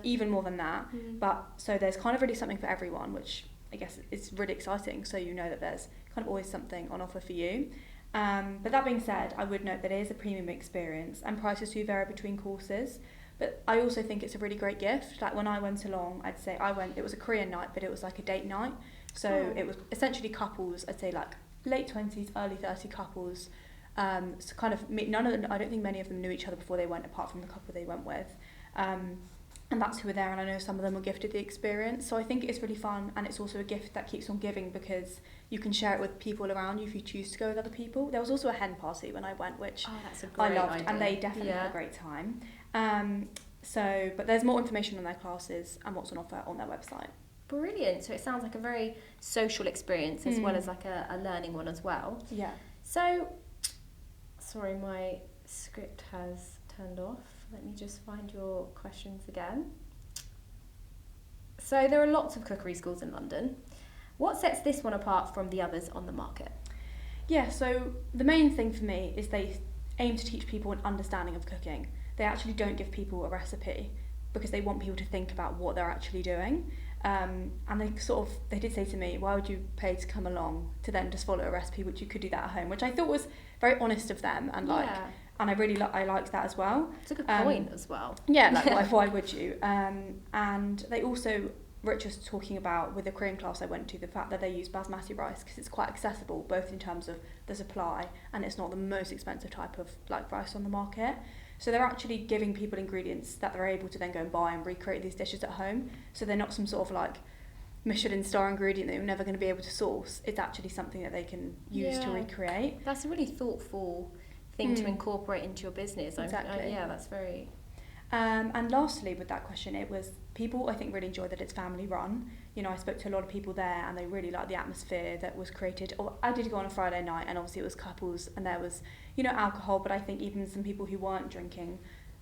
even more than that. But so there's kind of really something for everyone, which I guess is really exciting. So you know that there's kind of always something on offer for you. But that being said, I would note that it is a premium experience and prices do vary between courses. But I also think it's a really great gift. Like when I went along, I'd say it was a Korean night, but it was like a date night. So it was essentially couples, I'd say like late 20s, early 30 couples. So kind of none of them, I don't think many of them knew each other before they went, apart from the couple they went with. And that's who were there, and I know some of them were gifted the experience. So I think it's really fun, and it's also a gift that keeps on giving because you can share it with people around you if you choose to go with other people. There was also a hen party when I went, which that's a great I loved, idea. and they definitely had a great time. But there's more information on their classes and what's on offer on their website. Brilliant. So it sounds like a very social experience as well as like a learning one as well. Yeah. So, sorry, my script has turned off. Let me just find your questions again. So there are lots of cookery schools in London. What sets this one apart from the others on the market? Yeah, so the main thing for me is they aim to teach people an understanding of cooking. They actually don't give people a recipe because they want people to think about what they're actually doing. And they did say to me, why would you pay to come along to then just follow a recipe, which you could do that at home, which I thought was very honest of them and And I liked that as well. It's a good point as well. Yeah, like why would you? And they also, Rich was talking about with the Korean class I went to, the fact that they use basmati rice because it's quite accessible, both in terms of the supply and it's not the most expensive type of like rice on the market. So they're actually giving people ingredients that they're able to then go and buy and recreate these dishes at home. So they're not some sort of like Michelin star ingredient that you're never going to be able to source. It's actually something that they can use to recreate. That's a really thoughtful thing to incorporate into your business. Exactly. Yeah, that's very... And lastly, with that question, it was people I think really enjoy that it's family run. You know, I spoke to a lot of people there and they really liked the atmosphere that was created. I did go on a Friday night and obviously it was couples and there was, you know, alcohol, but I think even some people who weren't drinking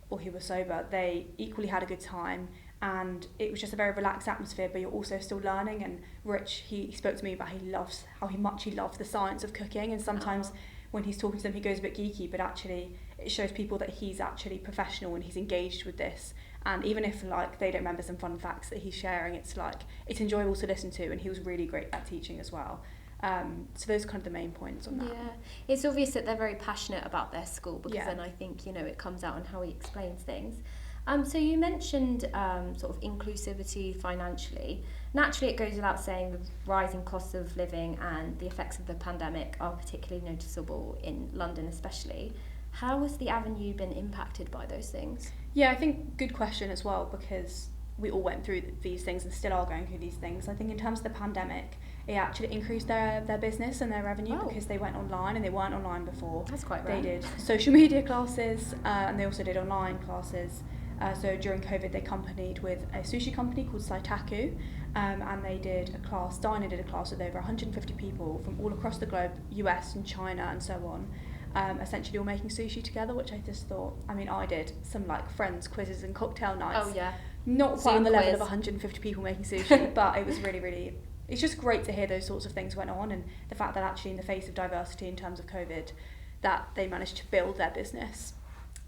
or who were sober, they equally had a good time. And it was just a very relaxed atmosphere, but you're also still learning. And Rich, he spoke to me about how much he loves the science of cooking, and sometimes when he's talking to them he goes a bit geeky, but actually it shows people that he's actually professional and he's engaged with this. And even if like they don't remember some fun facts that he's sharing, it's like it's enjoyable to listen to, and he was really great at teaching as well. So those are kind of the main points on that. Yeah, it's obvious that they're very passionate about their school, because then I think, you know, it comes out in how he explains things. So you mentioned sort of inclusivity financially. Naturally, it goes without saying the rising costs of living and the effects of the pandemic are particularly noticeable in London especially. How has the Avenue been impacted by those things? Yeah, I think good question as well, because we all went through these things and still are going through these things. I think in terms of the pandemic, it actually increased their business and their revenue because they went online and they weren't online before. That's quite rare. They did social media classes and they also did online classes. So during COVID, they companied with a sushi company called SoJ2, and they did a class, Diner did a class with over 150 people from all across the globe, US and China and so on, essentially all making sushi together, which I just thought, I mean, I did some like friends quizzes and cocktail nights. Oh yeah. Not quite on the level of 150 people making sushi, but it was really, really, it's just great to hear those sorts of things went on, and the fact that actually in the face of diversity in terms of COVID, that they managed to build their business.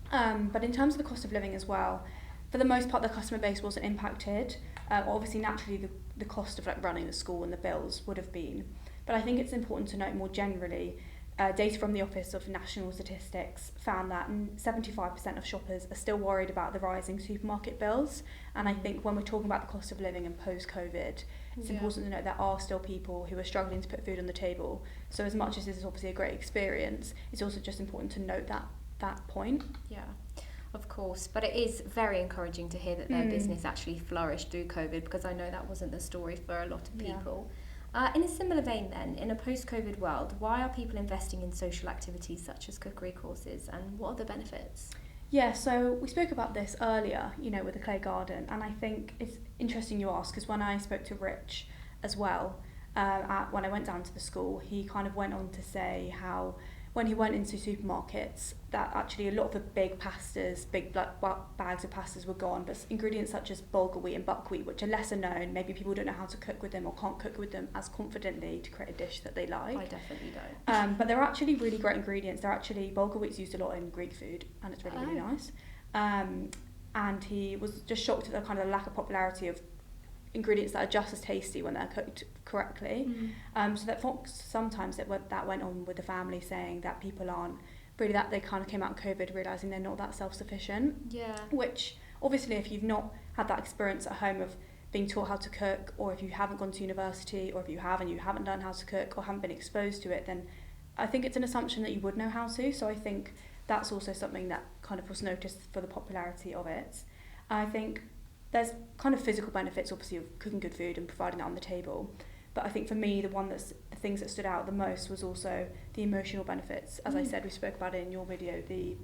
But in terms of the cost of living as well, for the most part the customer base wasn't impacted. Obviously naturally the cost of like running the school and the bills would have been, but I think it's important to note more generally, data from the Office of National Statistics found that 75% of shoppers are still worried about the rising supermarket bills, and I think when we're talking about the cost of living and post-COVID, it's important to note there are still people who are struggling to put food on the table. So as much as this is obviously a great experience, it's also just important to note that point. Yeah, of course, but it is very encouraging to hear that their business actually flourished through COVID, because I know that wasn't the story for a lot of people. In a similar vein then, in a post-COVID world, why are people investing in social activities such as cookery courses, and what are the benefits? Yeah, so we spoke about this earlier, you know, with the clay garden, and I think it's interesting you ask, because when I spoke to Rich as well, when I went down to the school, he kind of went on to say how when he went into supermarkets, that actually a lot of the big pastas, big bags of pastas were gone, but ingredients such as bulgur wheat and buckwheat, which are lesser known, maybe people don't know how to cook with them or can't cook with them as confidently to create a dish that they like. I definitely don't. But they're actually really great ingredients. They're actually, bulgur wheat's used a lot in Greek food, and it's really, really nice. And he was just shocked at the kind of the lack of popularity of ingredients that are just as tasty when they're cooked correctly. So that sometimes that went on with the family, saying that people aren't really, that they kind of came out of COVID realising they're not that self-sufficient. Yeah. Which obviously if you've not had that experience at home of being taught how to cook, or if you haven't gone to university, or if you have and you haven't learned how to cook or haven't been exposed to it, then I think it's an assumption that you would know how to. So I think that's also something that kind of was noticed for the popularity of it. I think there's kind of physical benefits, obviously, of cooking good food and providing that on the table. But I think for me, the things that stood out the most was also the emotional benefits. As I said, we spoke about it in your video, the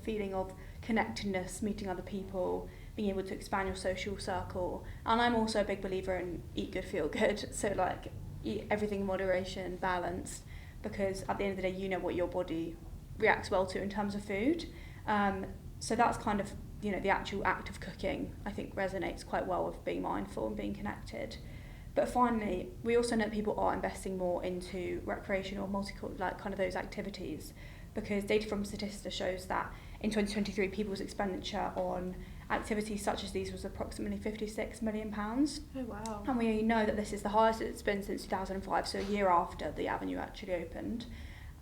feeling of connectedness, meeting other people, being able to expand your social circle. And I'm also a big believer in eat good, feel good. So like eat everything in moderation, balanced, because at the end of the day, you know what your body reacts well to in terms of food. So that's kind of, the actual act of cooking, I think resonates quite well with being mindful and being connected. But finally, we also know that people are investing more into recreational, kind of those activities, because data from Statista shows that in 2023, people's expenditure on activities such as these was approximately £56 million. Oh wow. And we know that this is the highest it's been since 2005, so a year after the Avenue actually opened.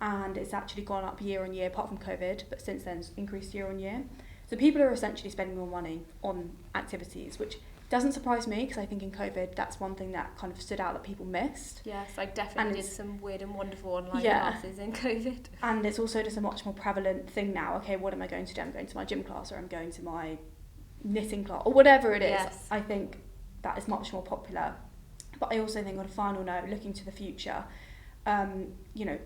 and it's actually gone up year on year, apart from COVID, but since then it's increased year on year. So people are essentially spending more money on activities, which doesn't surprise me, because I think in COVID that's one thing that kind of stood out that people missed. Yes, I definitely did some weird and wonderful online Yeah. classes in COVID. And it's also just a much more prevalent thing now. Okay, what am I going to do? I'm going to my gym class, or I'm going to my knitting class, or whatever it is. Yes. I think that is much more popular. But I also think, on a final note, looking to the future, you know,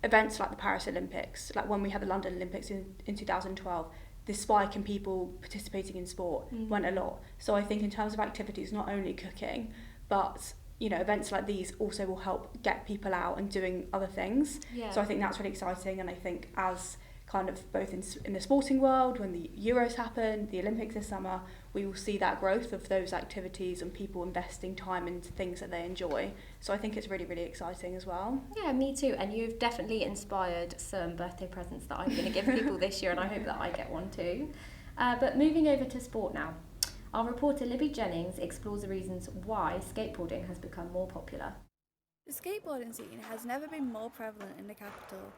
events like the Paris Olympics, like when we had the London Olympics in 2012, the spike in people participating in sport went a lot. So I think in terms of activities, not only cooking, but you know, events like these also will help get people out and doing other things. Yeah. So I think that's really exciting, and I think as kind of both in the sporting world, when the Euros happen, the Olympics this summer, we will see that growth of those activities and people investing time into things that they enjoy. So I think it's really, really exciting as well. Yeah, me too. And you've definitely inspired some birthday presents that I'm going to give people this year, and I hope that I get one too. But moving over to sport now. Our reporter Libby Jennings explores the reasons why skateboarding has become more popular. The skateboarding scene has never been more prevalent in the capital.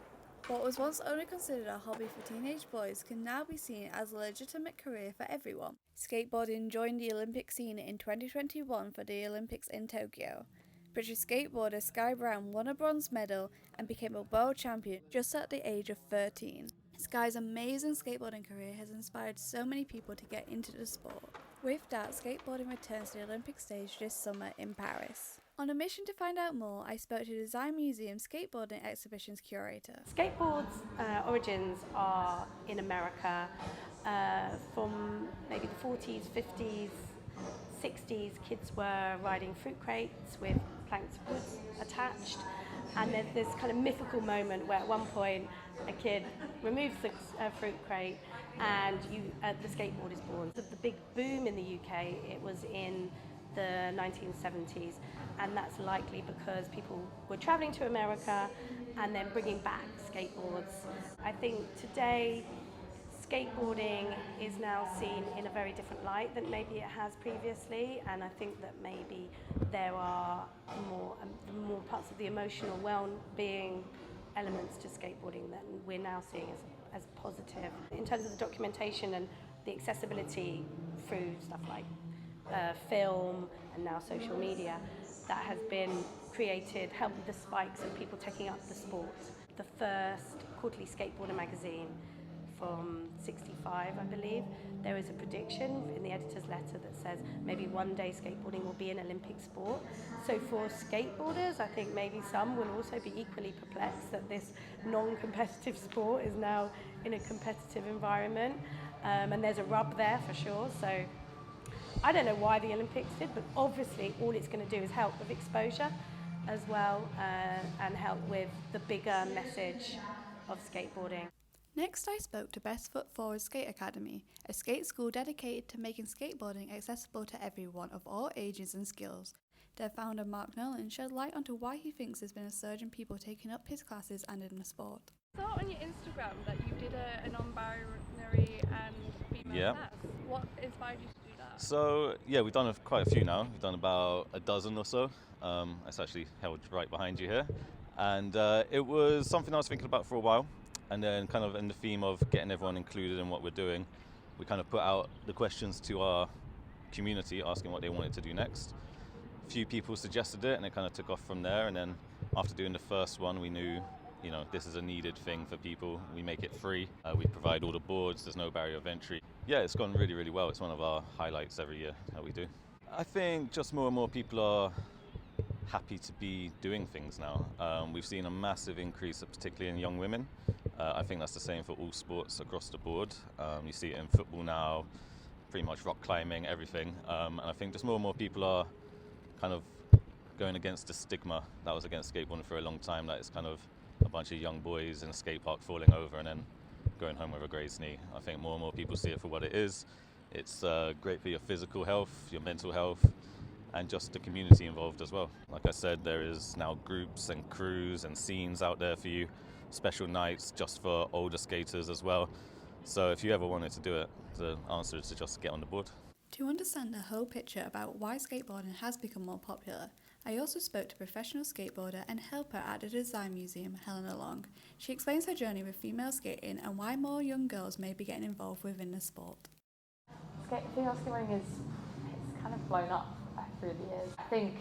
What was once only considered a hobby for teenage boys can now be seen as a legitimate career for everyone. Skateboarding joined the Olympic scene in 2021 for the Olympics in Tokyo. British skateboarder Sky Brown won a bronze medal and became a world champion just at the age of 13. Sky's amazing skateboarding career has inspired so many people to get into the sport. With that, skateboarding returns to the Olympic stage this summer in Paris. On a mission to find out more, I spoke to Design Museum Skateboarding Exhibition's curator. Skateboard's origins are in America from maybe the 40s, 50s, 60s. Kids were riding fruit crates with planks of wood attached, and there's this kind of mythical moment where at one point a kid removes the fruit crate and the skateboard is born. The big boom in the UK, it was in the 1970s, and that's likely because people were travelling to America and then bringing back skateboards. I think today skateboarding is now seen in a very different light than maybe it has previously, and I think that maybe there are more parts of the emotional well-being elements to skateboarding that we're now seeing as positive. In terms of the documentation and the accessibility through stuff like film and now social media, that has been created, helped with the spikes of people taking up the sport. The first quarterly skateboarder magazine from 65, I believe, there is a prediction in the editor's letter that says maybe one day skateboarding will be an Olympic sport. So for skateboarders, I think maybe some will also be equally perplexed that this non-competitive sport is now in a competitive environment, and there's a rub there for sure. So I don't know why the Olympics did, but obviously all it's going to do is help with exposure as well, and help with the bigger message of skateboarding. Next, I spoke to Best Foot Forward Skate Academy, a skate school dedicated to making skateboarding accessible to everyone of all ages and skills. Their founder Mark Nolan shed light onto why he thinks there's been a surge in people taking up his classes and in the sport. I saw on your Instagram that you did a non-binary and female class. What inspired you to do that? So yeah, we've done quite a few now. We've done about a dozen or so. It's actually held right behind you here. And it was something I was thinking about for a while. And then kind of in the theme of getting everyone included in what we're doing, we kind of put out the questions to our community asking what they wanted to do next. A few people suggested it and it kind of took off from there. And then after doing the first one, we knew, you know, this is a needed thing for people. We make it free. We provide all the boards. There's no barrier of entry. Yeah, it's gone really, really well. It's one of our highlights every year that we do. I think just more and more people are happy to be doing things now. We've seen a massive increase, particularly in young women. I think that's the same for all sports across the board. You see it in football now, pretty much rock climbing, everything. And I think just more and more people are kind of going against the stigma that was against skateboarding for a long time, that it's kind of a bunch of young boys in a skate park falling over and then going home with a grazed knee. I think more and more people see it for what it is. It's great for your physical health, your mental health, and just the community involved as well. Like I said, there is now groups and crews and scenes out there for you, special nights just for older skaters as well. So if you ever wanted to do it, the answer is to just get on the board. To understand the whole picture about why skateboarding has become more popular, I also spoke to professional skateboarder and helper at the Design Museum, Helena Long. She explains her journey with female skating and why more young girls may be getting involved within the sport. Female skateboarding it's kind of blown up through the years. I think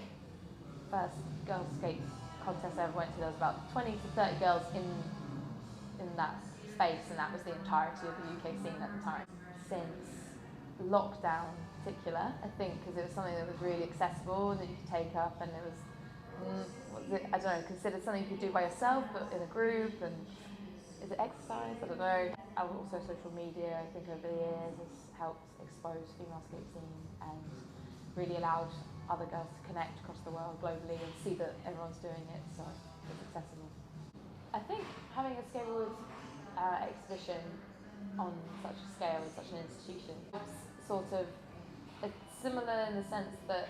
first girls skate contest I ever went to, there was about 20 to 30 girls in that space, and that was the entirety of the UK scene at the time. Since lockdown in particular, I think, because it was something that was really accessible that you could take up, and it was, I don't know, considered something you could do by yourself but in a group. And is it exercise? I don't know. Also social media, I think, over the years has helped expose female skate scene and really allowed other girls to connect across the world globally and see that everyone's doing it, so it's accessible. I think having a skateboard exhibition on such a scale in such an institution, it's similar in the sense that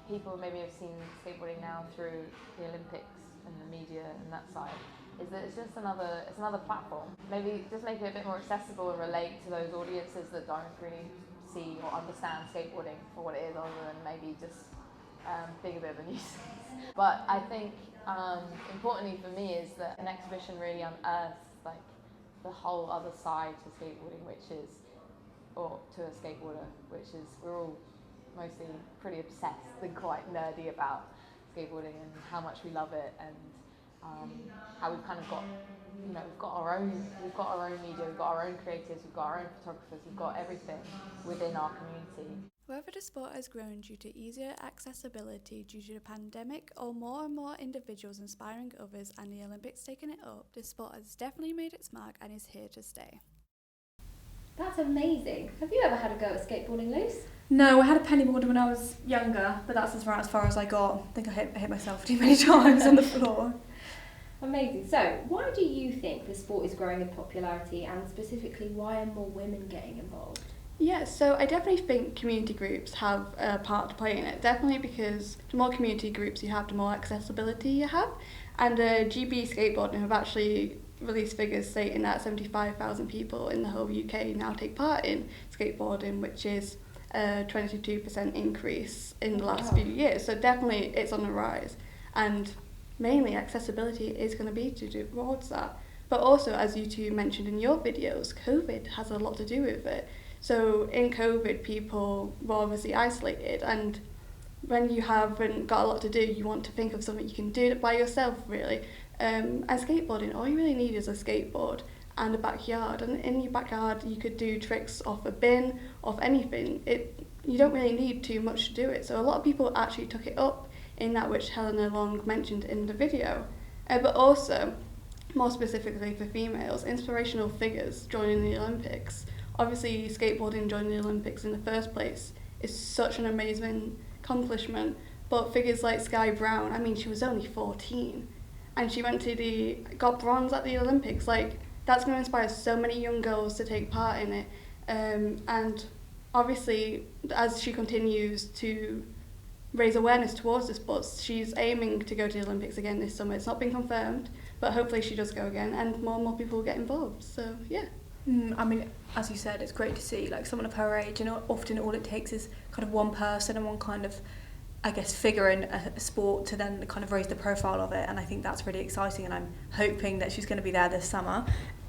people maybe have seen skateboarding now through the Olympics and the media and that side, is that it's another platform. Maybe just make it a bit more accessible and relate to those audiences that don't really see or understand skateboarding for what it is, other than maybe just being a bit of a nuisance. But I think importantly for me is that an exhibition really unearths like the whole other side to skateboarding, or to a skateboarder, which is we're all mostly pretty obsessed and quite nerdy about skateboarding and how much we love it, and how we've kind of got, we've got our own media, we've got our own creatives, we've got our own photographers, we've got everything within our community. Whether the sport has grown due to easier accessibility due to the pandemic, or more and more individuals inspiring others and the Olympics taking it up, the sport has definitely made its mark and is here to stay. That's amazing. Have you ever had a go at skateboarding, Luce? No, I had a pennyboard when I was younger, but that's as far as I got. I think I hit myself too many times on the floor. Amazing. So, why do you think the sport is growing in popularity, and specifically why are more women getting involved? Yeah, so I definitely think community groups have a part to play in it. Definitely because the more community groups you have, the more accessibility you have. And GB Skateboarding have actually released figures stating that 75,000 people in the whole UK now take part in skateboarding, which is a 22% increase in the last few years. So definitely it's on the rise. And mainly accessibility is going to be towards that. But also, as you two mentioned in your videos, COVID has a lot to do with it. So in COVID, people were obviously isolated, and when you haven't got a lot to do, you want to think of something you can do by yourself, really. And skateboarding, all you really need is a skateboard and a backyard. And in your backyard, you could do tricks off a bin, off anything. You don't really need too much to do it. So a lot of people actually took it up in that which Helena Long mentioned in the video. But also, more specifically for females, inspirational figures joining the Olympics. Obviously, skateboarding joining the Olympics in the first place is such an amazing accomplishment, but figures like Sky Brown, I mean, she was only 14, and she got bronze at the Olympics. Like, that's going to inspire so many young girls to take part in it, and obviously, as she continues to raise awareness towards the sports, she's aiming to go to the Olympics again this summer. It's not been confirmed, but hopefully she does go again, and more people will get involved, so yeah. I mean, as you said, it's great to see like someone of her age, and often all it takes is kind of one person and one kind of, I guess, figure in a sport to then kind of raise the profile of it, and I think that's really exciting, and I'm hoping that she's going to be there this summer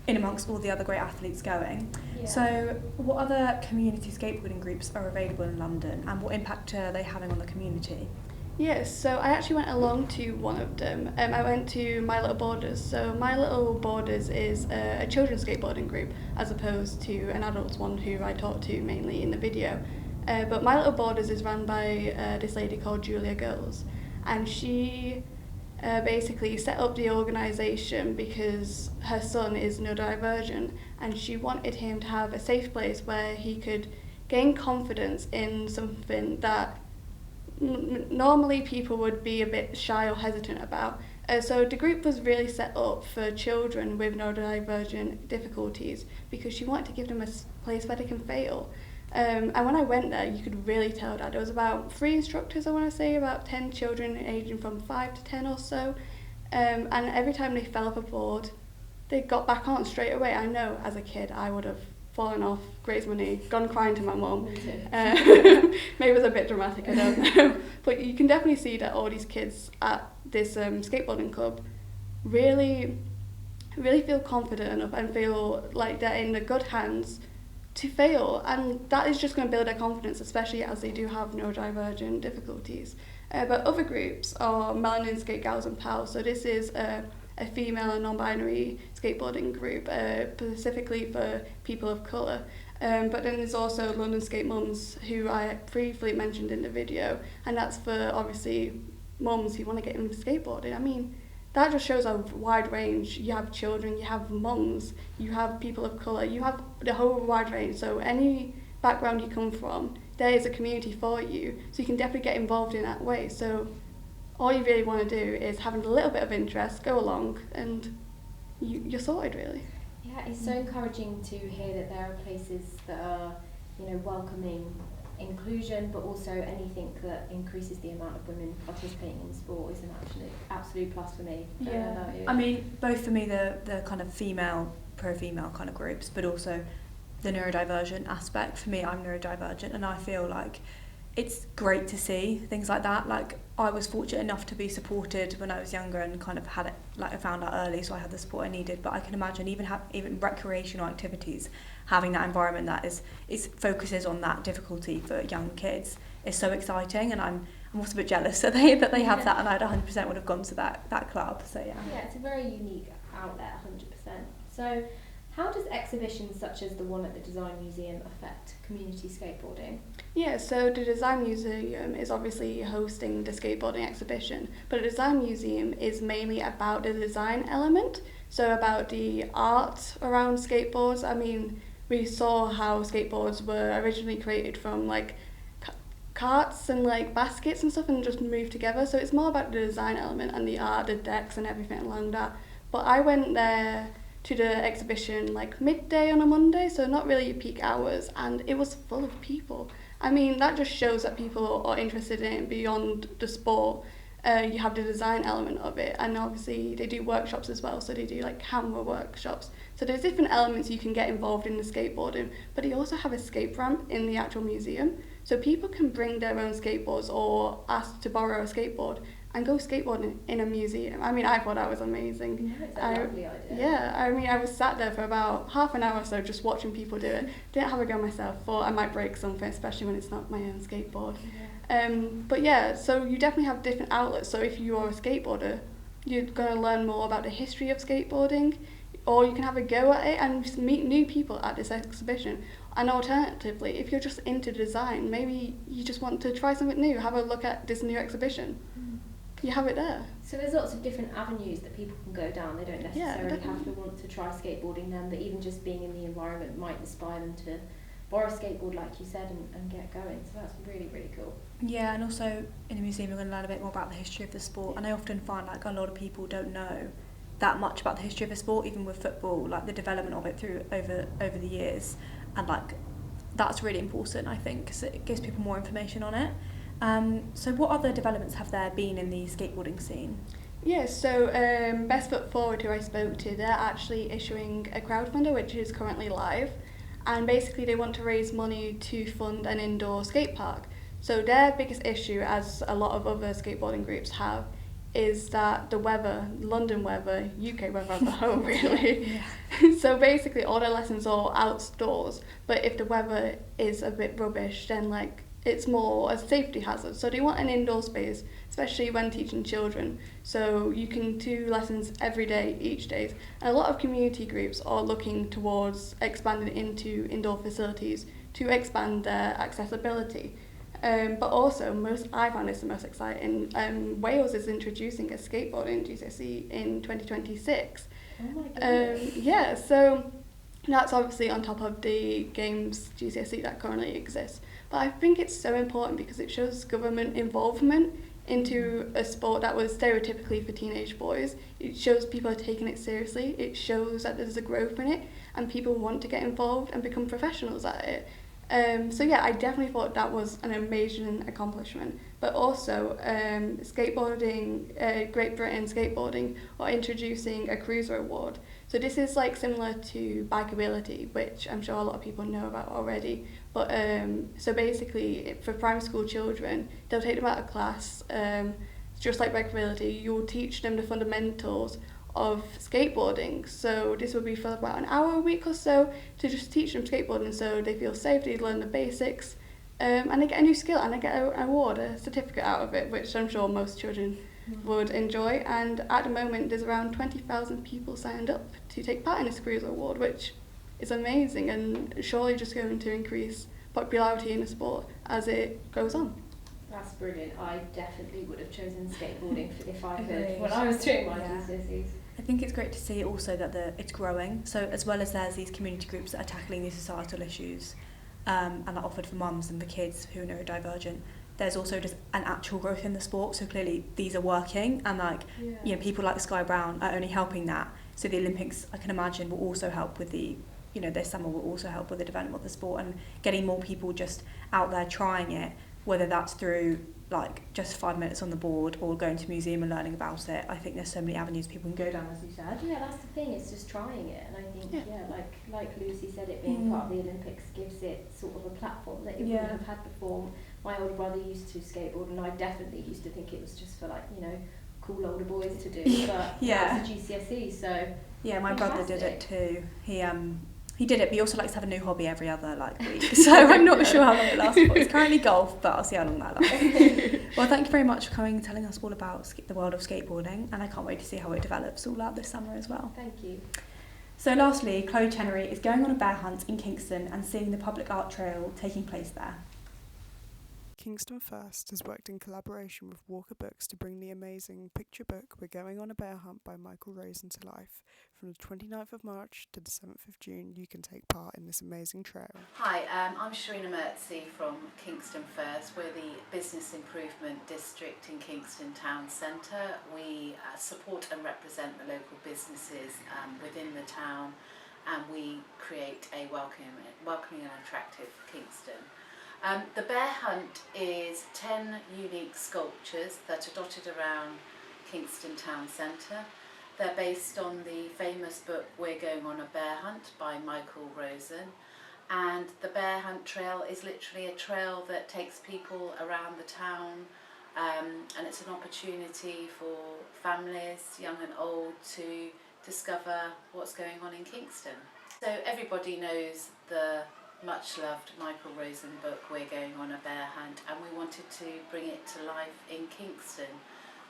in amongst all the other great athletes going. Yeah. So what other community skateboarding groups are available in London, and what impact are they having on the community? Yes, so I actually went along to one of them. I went to My Little Borders. So My Little Borders is a children's skateboarding group as opposed to an adults one who I talked to mainly in the video. But My Little Borders is run by this lady called Julia Girls, and she basically set up the organisation because her son is neurodivergent, and she wanted him to have a safe place where he could gain confidence in something that normally people would be a bit shy or hesitant about. So the group was really set up for children with neurodivergent difficulties because she wanted to give them a place where they can fail. And when I went there, you could really tell that there was about 3 instructors, I want to say, about 10 children aging from 5 to 10 or so. And every time they fell off a board, they got back on straight away. I know as a kid I would have fallen off, raised money, gone crying to my mum. Me too. Maybe it was a bit dramatic, I don't know. But you can definitely see that all these kids at this skateboarding club really feel confident enough and feel like they're in the good hands to fail, and that is just going to build their confidence, especially as they do have neurodivergent difficulties. But other groups are Melanin Skate Gals and Pals, so this is a female and non-binary skateboarding group, specifically for people of colour. But then there's also London Skate Mums, who I briefly mentioned in the video, and that's for obviously mums who want to get into skateboarding. I mean, that just shows a wide range. You have children, you have mums, you have people of colour, you have the whole wide range. So any background you come from, there is a community for you. So you can definitely get involved in that way. So all you really want to do is having a little bit of interest, go along, and you're sorted, really. Yeah, it's so encouraging to hear that there are places that are, welcoming inclusion, but also anything that increases the amount of women participating in sport is an absolute plus for me. Yeah, you. I mean, both for me the kind of pro-female kind of groups, but also the neurodivergent aspect. For me, I'm neurodivergent, and I feel like it's great to see things like that. Like, I was fortunate enough to be supported when I was younger and kind of had it, like I found out early, so I had the support I needed. But I can imagine even recreational activities, having that environment that is focuses on that difficulty for young kids is so exciting, and I'm also a bit jealous that they have that, and I'd 100% would have gone to that club. So yeah. Yeah, it's a very unique outlet, 100%. So how does exhibitions such as the one at the Design Museum affect community skateboarding? Yeah, so the Design Museum is obviously hosting the skateboarding exhibition, but the Design Museum is mainly about the design element, so about the art around skateboards. I mean, we saw how skateboards were originally created from like carts and like baskets and stuff and just moved together, so it's more about the design element and the art, the decks and everything along that. But I went there to the exhibition like midday on a Monday, so not really peak hours, and it was full of people. I mean, that just shows that people are interested in it beyond the sport. You have the design element of it, and obviously they do workshops as well, so they do like camera workshops. So there's different elements you can get involved in the skateboarding, but they also have a skate ramp in the actual museum, so people can bring their own skateboards or ask to borrow a skateboard and go skateboarding in a museum. I mean, I thought that was amazing. Yeah, it's a lovely idea. Yeah, I mean, I was sat there for about half an hour or so just watching people do it. Didn't have a go myself, thought I might break something, especially when it's not my own skateboard. Yeah. But yeah, so you definitely have different outlets. So if you are a skateboarder, you're going to learn more about the history of skateboarding, or you can have a go at it and just meet new people at this exhibition. And alternatively, if you're just into design, maybe you just want to try something new, have a look at this new exhibition. You have it there. So there's lots of different avenues that people can go down. They don't necessarily have to want to try skateboarding then, but even just being in the environment might inspire them to borrow a skateboard, like you said, and get going. So that's really, really cool. Yeah, and also in the museum you're going to learn a bit more about the history of the sport, and I often find like a lot of people don't know that much about the history of the sport, even with football, like the development of it through over the years, and like that's really important, I think, because it gives people more information on it. So what other developments have there been in the skateboarding scene? Yeah, so Best Foot Forward, who I spoke to, they're actually issuing a crowdfunder which is currently live, and basically they want to raise money to fund an indoor skate park. So their biggest issue, as a lot of other skateboarding groups have, is that the weather, London weather, UK weather as a whole really. So basically all their lessons are outdoors, but if the weather is a bit rubbish, then like it's more a safety hazard. So they want an indoor space, especially when teaching children. So you can do lessons every day, each day. And a lot of community groups are looking towards expanding into indoor facilities to expand their accessibility. But also, I found this the most exciting. Wales is introducing a skateboarding GCSE in 2026. Oh my goodness. Yeah, so that's obviously on top of the games GCSE that currently exists. But I think it's so important because it shows government involvement into a sport that was stereotypically for teenage boys. It shows people are taking it seriously. It shows that there's a growth in it and people want to get involved and become professionals at it. So yeah, I definitely thought that was an amazing accomplishment. But also, skateboarding, Great Britain Skateboarding are introducing a cruiser award. So this is like similar to bikeability, which I'm sure a lot of people know about already. But so basically, for primary school children, they'll take them out of class. Just like bikeability, you'll teach them the fundamentals of skateboarding. So this will be for about an hour a week or so to just teach them skateboarding, so they feel safe, they learn the basics, and they get a new skill, and they get an award, a certificate out of it, which I'm sure most children would enjoy. And at the moment there's around 20,000 people signed up to take part in this Careers Award, which is amazing and surely just going to increase popularity in the sport as it goes on. That's brilliant. I definitely would have chosen skateboarding if I could when I was doing my GCSEs. I think it's great to see also that it's growing. So as well as there's these community groups that are tackling these societal issues and are offered for mums and for kids who are neurodivergent, there's also just an actual growth in the sport. So clearly these are working, and you know, people like Sky Brown are only helping that. So the Olympics, I can imagine, will also help with this summer will also help with the development of the sport and getting more people just out there trying it, whether that's through like just 5 minutes on the board or going to a museum and learning about it. I think there's so many avenues people can go down, as you said. Yeah, that's the thing, it's just trying it, and I think like Lucy said, it being part of the Olympics gives it sort of a platform that it wouldn't have had before. My older brother used to skateboard, and I definitely used to think it was just for cool older boys to do, but it's a GCSE, so yeah, my brother did it too. He did it, but he also likes to have a new hobby every other week. So I'm not sure how long it lasts for. It's currently golf, but I'll see how long that lasts. Well, thank you very much for coming and telling us all about the world of skateboarding, and I can't wait to see how it develops all out this summer as well. Thank you. So lastly, Chloe Chenery is going on a bear hunt in Kingston and seeing the public art trail taking place there. Kingston First has worked in collaboration with Walker Books to bring the amazing picture book We're Going on a Bear Hunt by Michael Rosen to life. From the 29th of March to the 7th of June, you can take part in this amazing trail. Hi, I'm Sharina Mertzi from Kingston First. We're the Business Improvement District in Kingston Town Centre. We support and represent the local businesses within the town, and we create a welcoming and attractive Kingston. The Bear Hunt is 10 unique sculptures that are dotted around Kingston Town Centre. They're based on the famous book We're Going on a Bear Hunt by Michael Rosen, and the Bear Hunt Trail is literally a trail that takes people around the town, and it's an opportunity for families, young and old, to discover what's going on in Kingston. So everybody knows the much loved Michael Rosen book We're Going on a Bear Hunt, and we wanted to bring it to life in Kingston.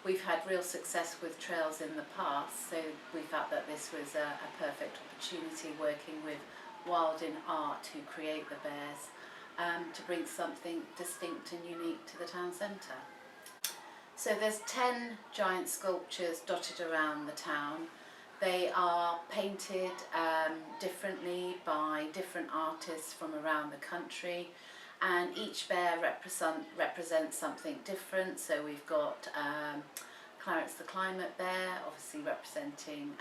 We've had real success with trails in the past, so we felt that this was a perfect opportunity, working with Wild in Art who create the bears, to bring something distinct and unique to the town centre. So there's 10 giant sculptures dotted around the town. They are painted differently by different artists from around the country, and each bear represents something different. So we've got Clarence the Climate Bear, obviously representing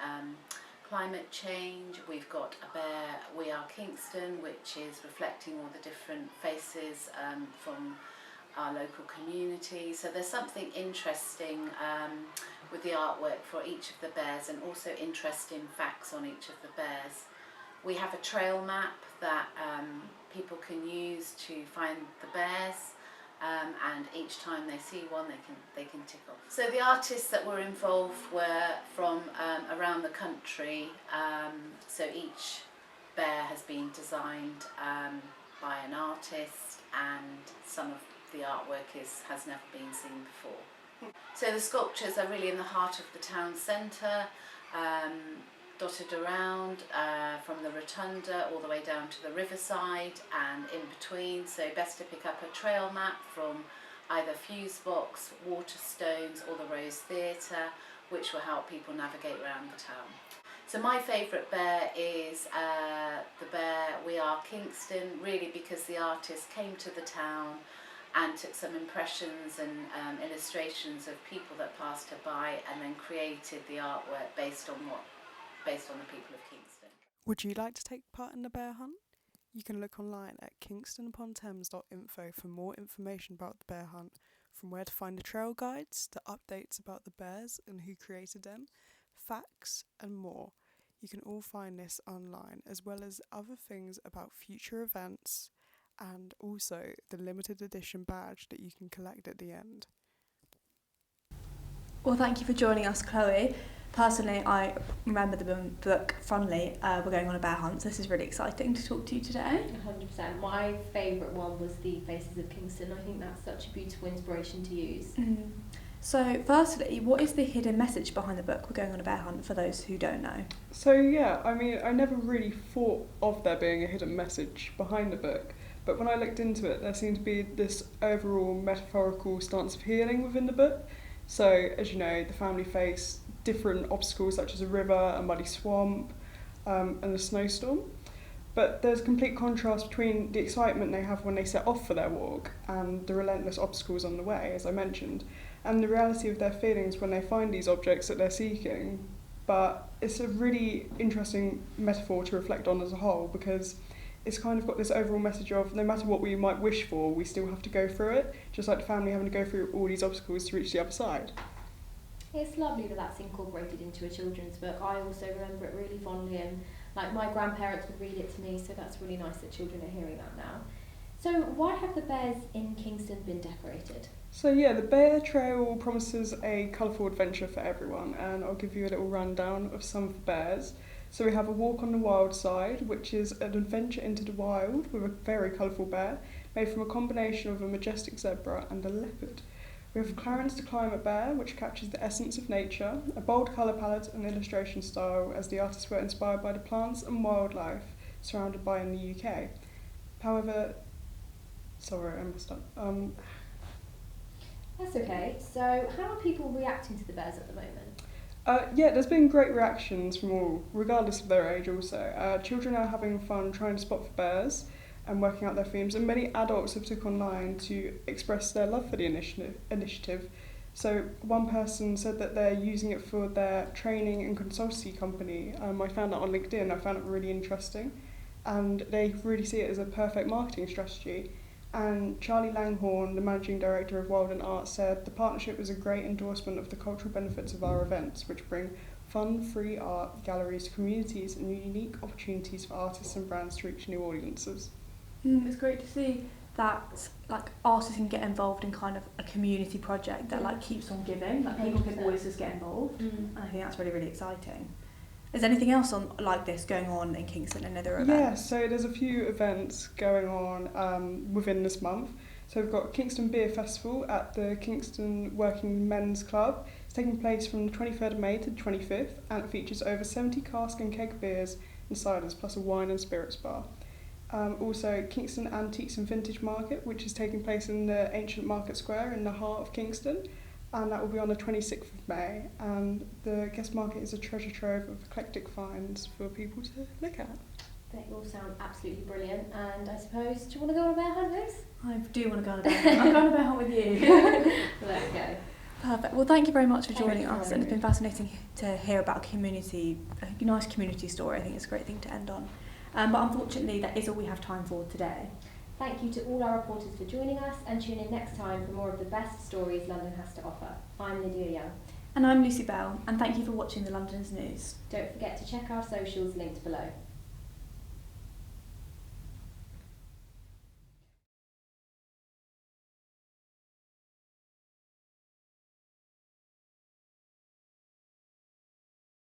climate change. We've got a bear, We Are Kingston, which is reflecting all the different faces from our local community. So there's something interesting with the artwork for each of the bears, and also interesting facts on each of the bears. We have a trail map that people can use to find the bears, and each time they see one they can tick off. So the artists that were involved were from around the country, so each bear has been designed by an artist, and some of the artwork has never been seen before. So the sculptures are really in the heart of the town centre, dotted around from the rotunda all the way down to the riverside and in between. So best to pick up a trail map from either Fusebox, Waterstones or the Rose Theatre, which will help people navigate around the town. So my favourite bear is the bear We Are Kingston, really because the artist came to the town and took some impressions and illustrations of people that passed her by, and then created the artwork based on the people of Kingston. Would you like to take part in the bear hunt? You can look online at kingstonupon-thames.info for more information about the bear hunt, from where to find the trail guides, to updates about the bears and who created them, facts and more. You can all find this online, as well as other things about future events and also the limited edition badge that you can collect at the end. Well, thank you for joining us, Chloe. Personally, I remember the book fondly. We're going on a bear hunt, so this is really exciting to talk to you today. 100%. My favourite one was The Faces of Kingston. I think that's such a beautiful inspiration to use. So, firstly, what is the hidden message behind the book We're Going on a Bear Hunt, for those who don't know? So yeah, I mean, I never really thought of there being a hidden message behind the book, but when I looked into it, there seemed to be this overall metaphorical stance of healing within the book. So, as you know, the family face different obstacles such as a river, a muddy swamp, and a snowstorm. But there's a complete contrast between the excitement they have when they set off for their walk and the relentless obstacles on the way, as I mentioned, and the reality of their feelings when they find these objects that they're seeking. But it's a really interesting metaphor to reflect on as a whole, because it's kind of got this overall message of no matter what we might wish for, we still have to go through it, just like the family having to go through all these obstacles to reach the other side. It's lovely that that's incorporated into a children's book. I also remember it really fondly, and like my grandparents would read it to me, so that's really nice that children are hearing that now. So why have the bears in Kingston been decorated? So yeah, the Bear Trail promises a colourful adventure for everyone, and I'll give you a little rundown of some of the bears. So we have a walk on the wild side, which is an adventure into the wild with a very colourful bear, made from a combination of a majestic zebra and a leopard. We have Clarence the Climate Bear, which captures the essence of nature, a bold colour palette and illustration style, as the artists were inspired by the plants and wildlife surrounded by in the UK. However, sorry, I messed up. That's okay. So how are people reacting to the bears at the moment? Yeah, there's been great reactions from all, regardless of their age also. Children are having fun trying to spot for bears and working out their themes, and many adults have took online to express their love for the initiative. So one person said that they're using it for their training and consultancy company. I found that on LinkedIn. I found it really interesting, and they really see it as a perfect marketing strategy. And Charlie Langhorne, the managing director of Wild and Art, said the partnership is a great endorsement of the cultural benefits of our events, which bring fun, free art galleries to communities and unique opportunities for artists and brands to reach new audiences. It's great to see that like artists can get involved in kind of a community project that like keeps on giving, like people can always just get involved, and I think that's really, really exciting. Is there anything else on like this going on in Kingston, another event? Yeah, so there's a few events going on within this month. So we've got Kingston Beer Festival at the Kingston Working Men's Club. It's taking place from the 23rd of May to the 25th, and it features over 70 cask and keg beers and ciders, plus a wine and spirits bar. Also Kingston Antiques and Vintage Market, which is taking place in the ancient Market Square in the heart of Kingston, and that will be on the 26th of May, and the guest market is a treasure trove of eclectic finds for people to look at. They all sound absolutely brilliant, and I suppose, do you want to go on a bear hunt, Liz? I do want to go on a bear hunt. I'm going on a bear hunt with you. Let's go. Perfect. Well, thank you very much for joining us, and it's been fascinating to hear about a nice community story. I think it's a great thing to end on. But unfortunately, that is all we have time for today. Thank you to all our reporters for joining us, and tune in next time for more of the best stories London has to offer. I'm Lydia Young. And I'm Lucy Bell, and thank you for watching the London's News. Don't forget to check our socials linked below.